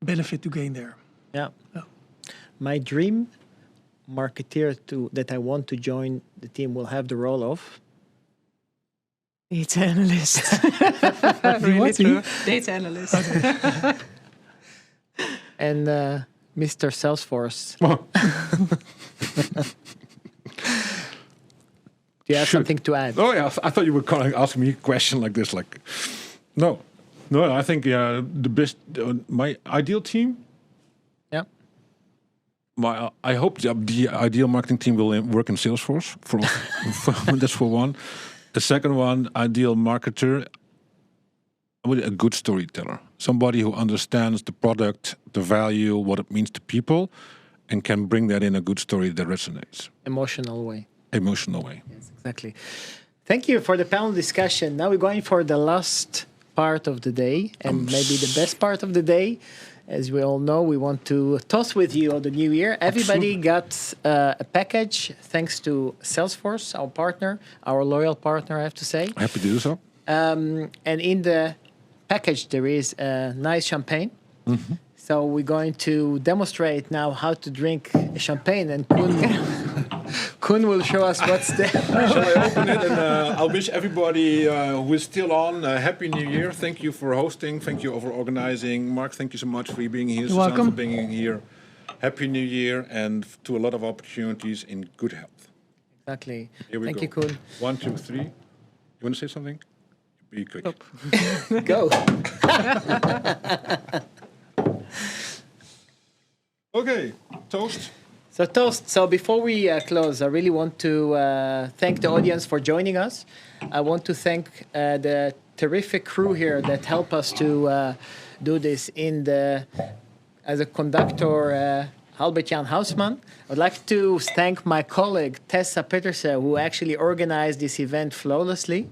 benefit to gain there. Yeah. my dream marketeer that I want to join the team will have the role of Data analyst. Really true. Data analyst. and Mr. Salesforce. Do you have something to add? Oh yeah, I thought you were going to ask me a question like this. Like, no, I think the best, my ideal team. Yeah. I hope the ideal marketing team will work in Salesforce. That's for one. The second one, ideal marketer, a good storyteller, somebody who understands the product, the value, what it means to people, and can bring that in a good story that resonates. Emotional way. Yes, exactly. Thank you for the panel discussion. Now we're going for the last part of the day, and maybe the best part of the day. As we all know, we want to toast with you on the new year. Everybody got a package thanks to Salesforce, our partner, our loyal partner, I have to say. Happy to do so. And in the package, there is a nice champagne. Mm-hmm. So we're going to demonstrate now how to drink champagne, and Koen will show us what's there. Shall I open it? And I'll wish everybody who is still on a Happy New Year. Thank you for hosting. Thank you for organizing. Mark, thank you so much for being here. You're Suzanne, welcome. for being here. Happy New Year and to a lot of opportunities in good health. Exactly. Here we Thank go. you, Koen. 1, 2, 3. You want to say something? Be quick. Go. Okay, toast. So toast. So before we close, I really want to thank the audience for joining us. I want to thank the terrific crew here that help us to do this as a conductor, Albert-Jan Hausman. I'd like to thank my colleague, Tessa Petersen, who actually organized this event flawlessly.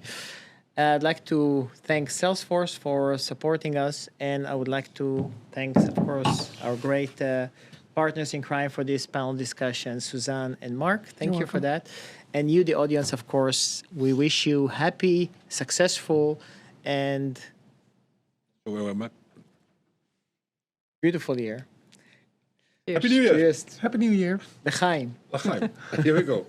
I'd like to thank Salesforce for supporting us, and I would like to thank, of course, our great partners in crime for this panel discussion, Suzanne and Mark. Thank you for that. And you, the audience, of course, we wish you happy, successful, and beautiful year. Happy New Year. Cheers. Happy New Year. L'chaim. Here we go.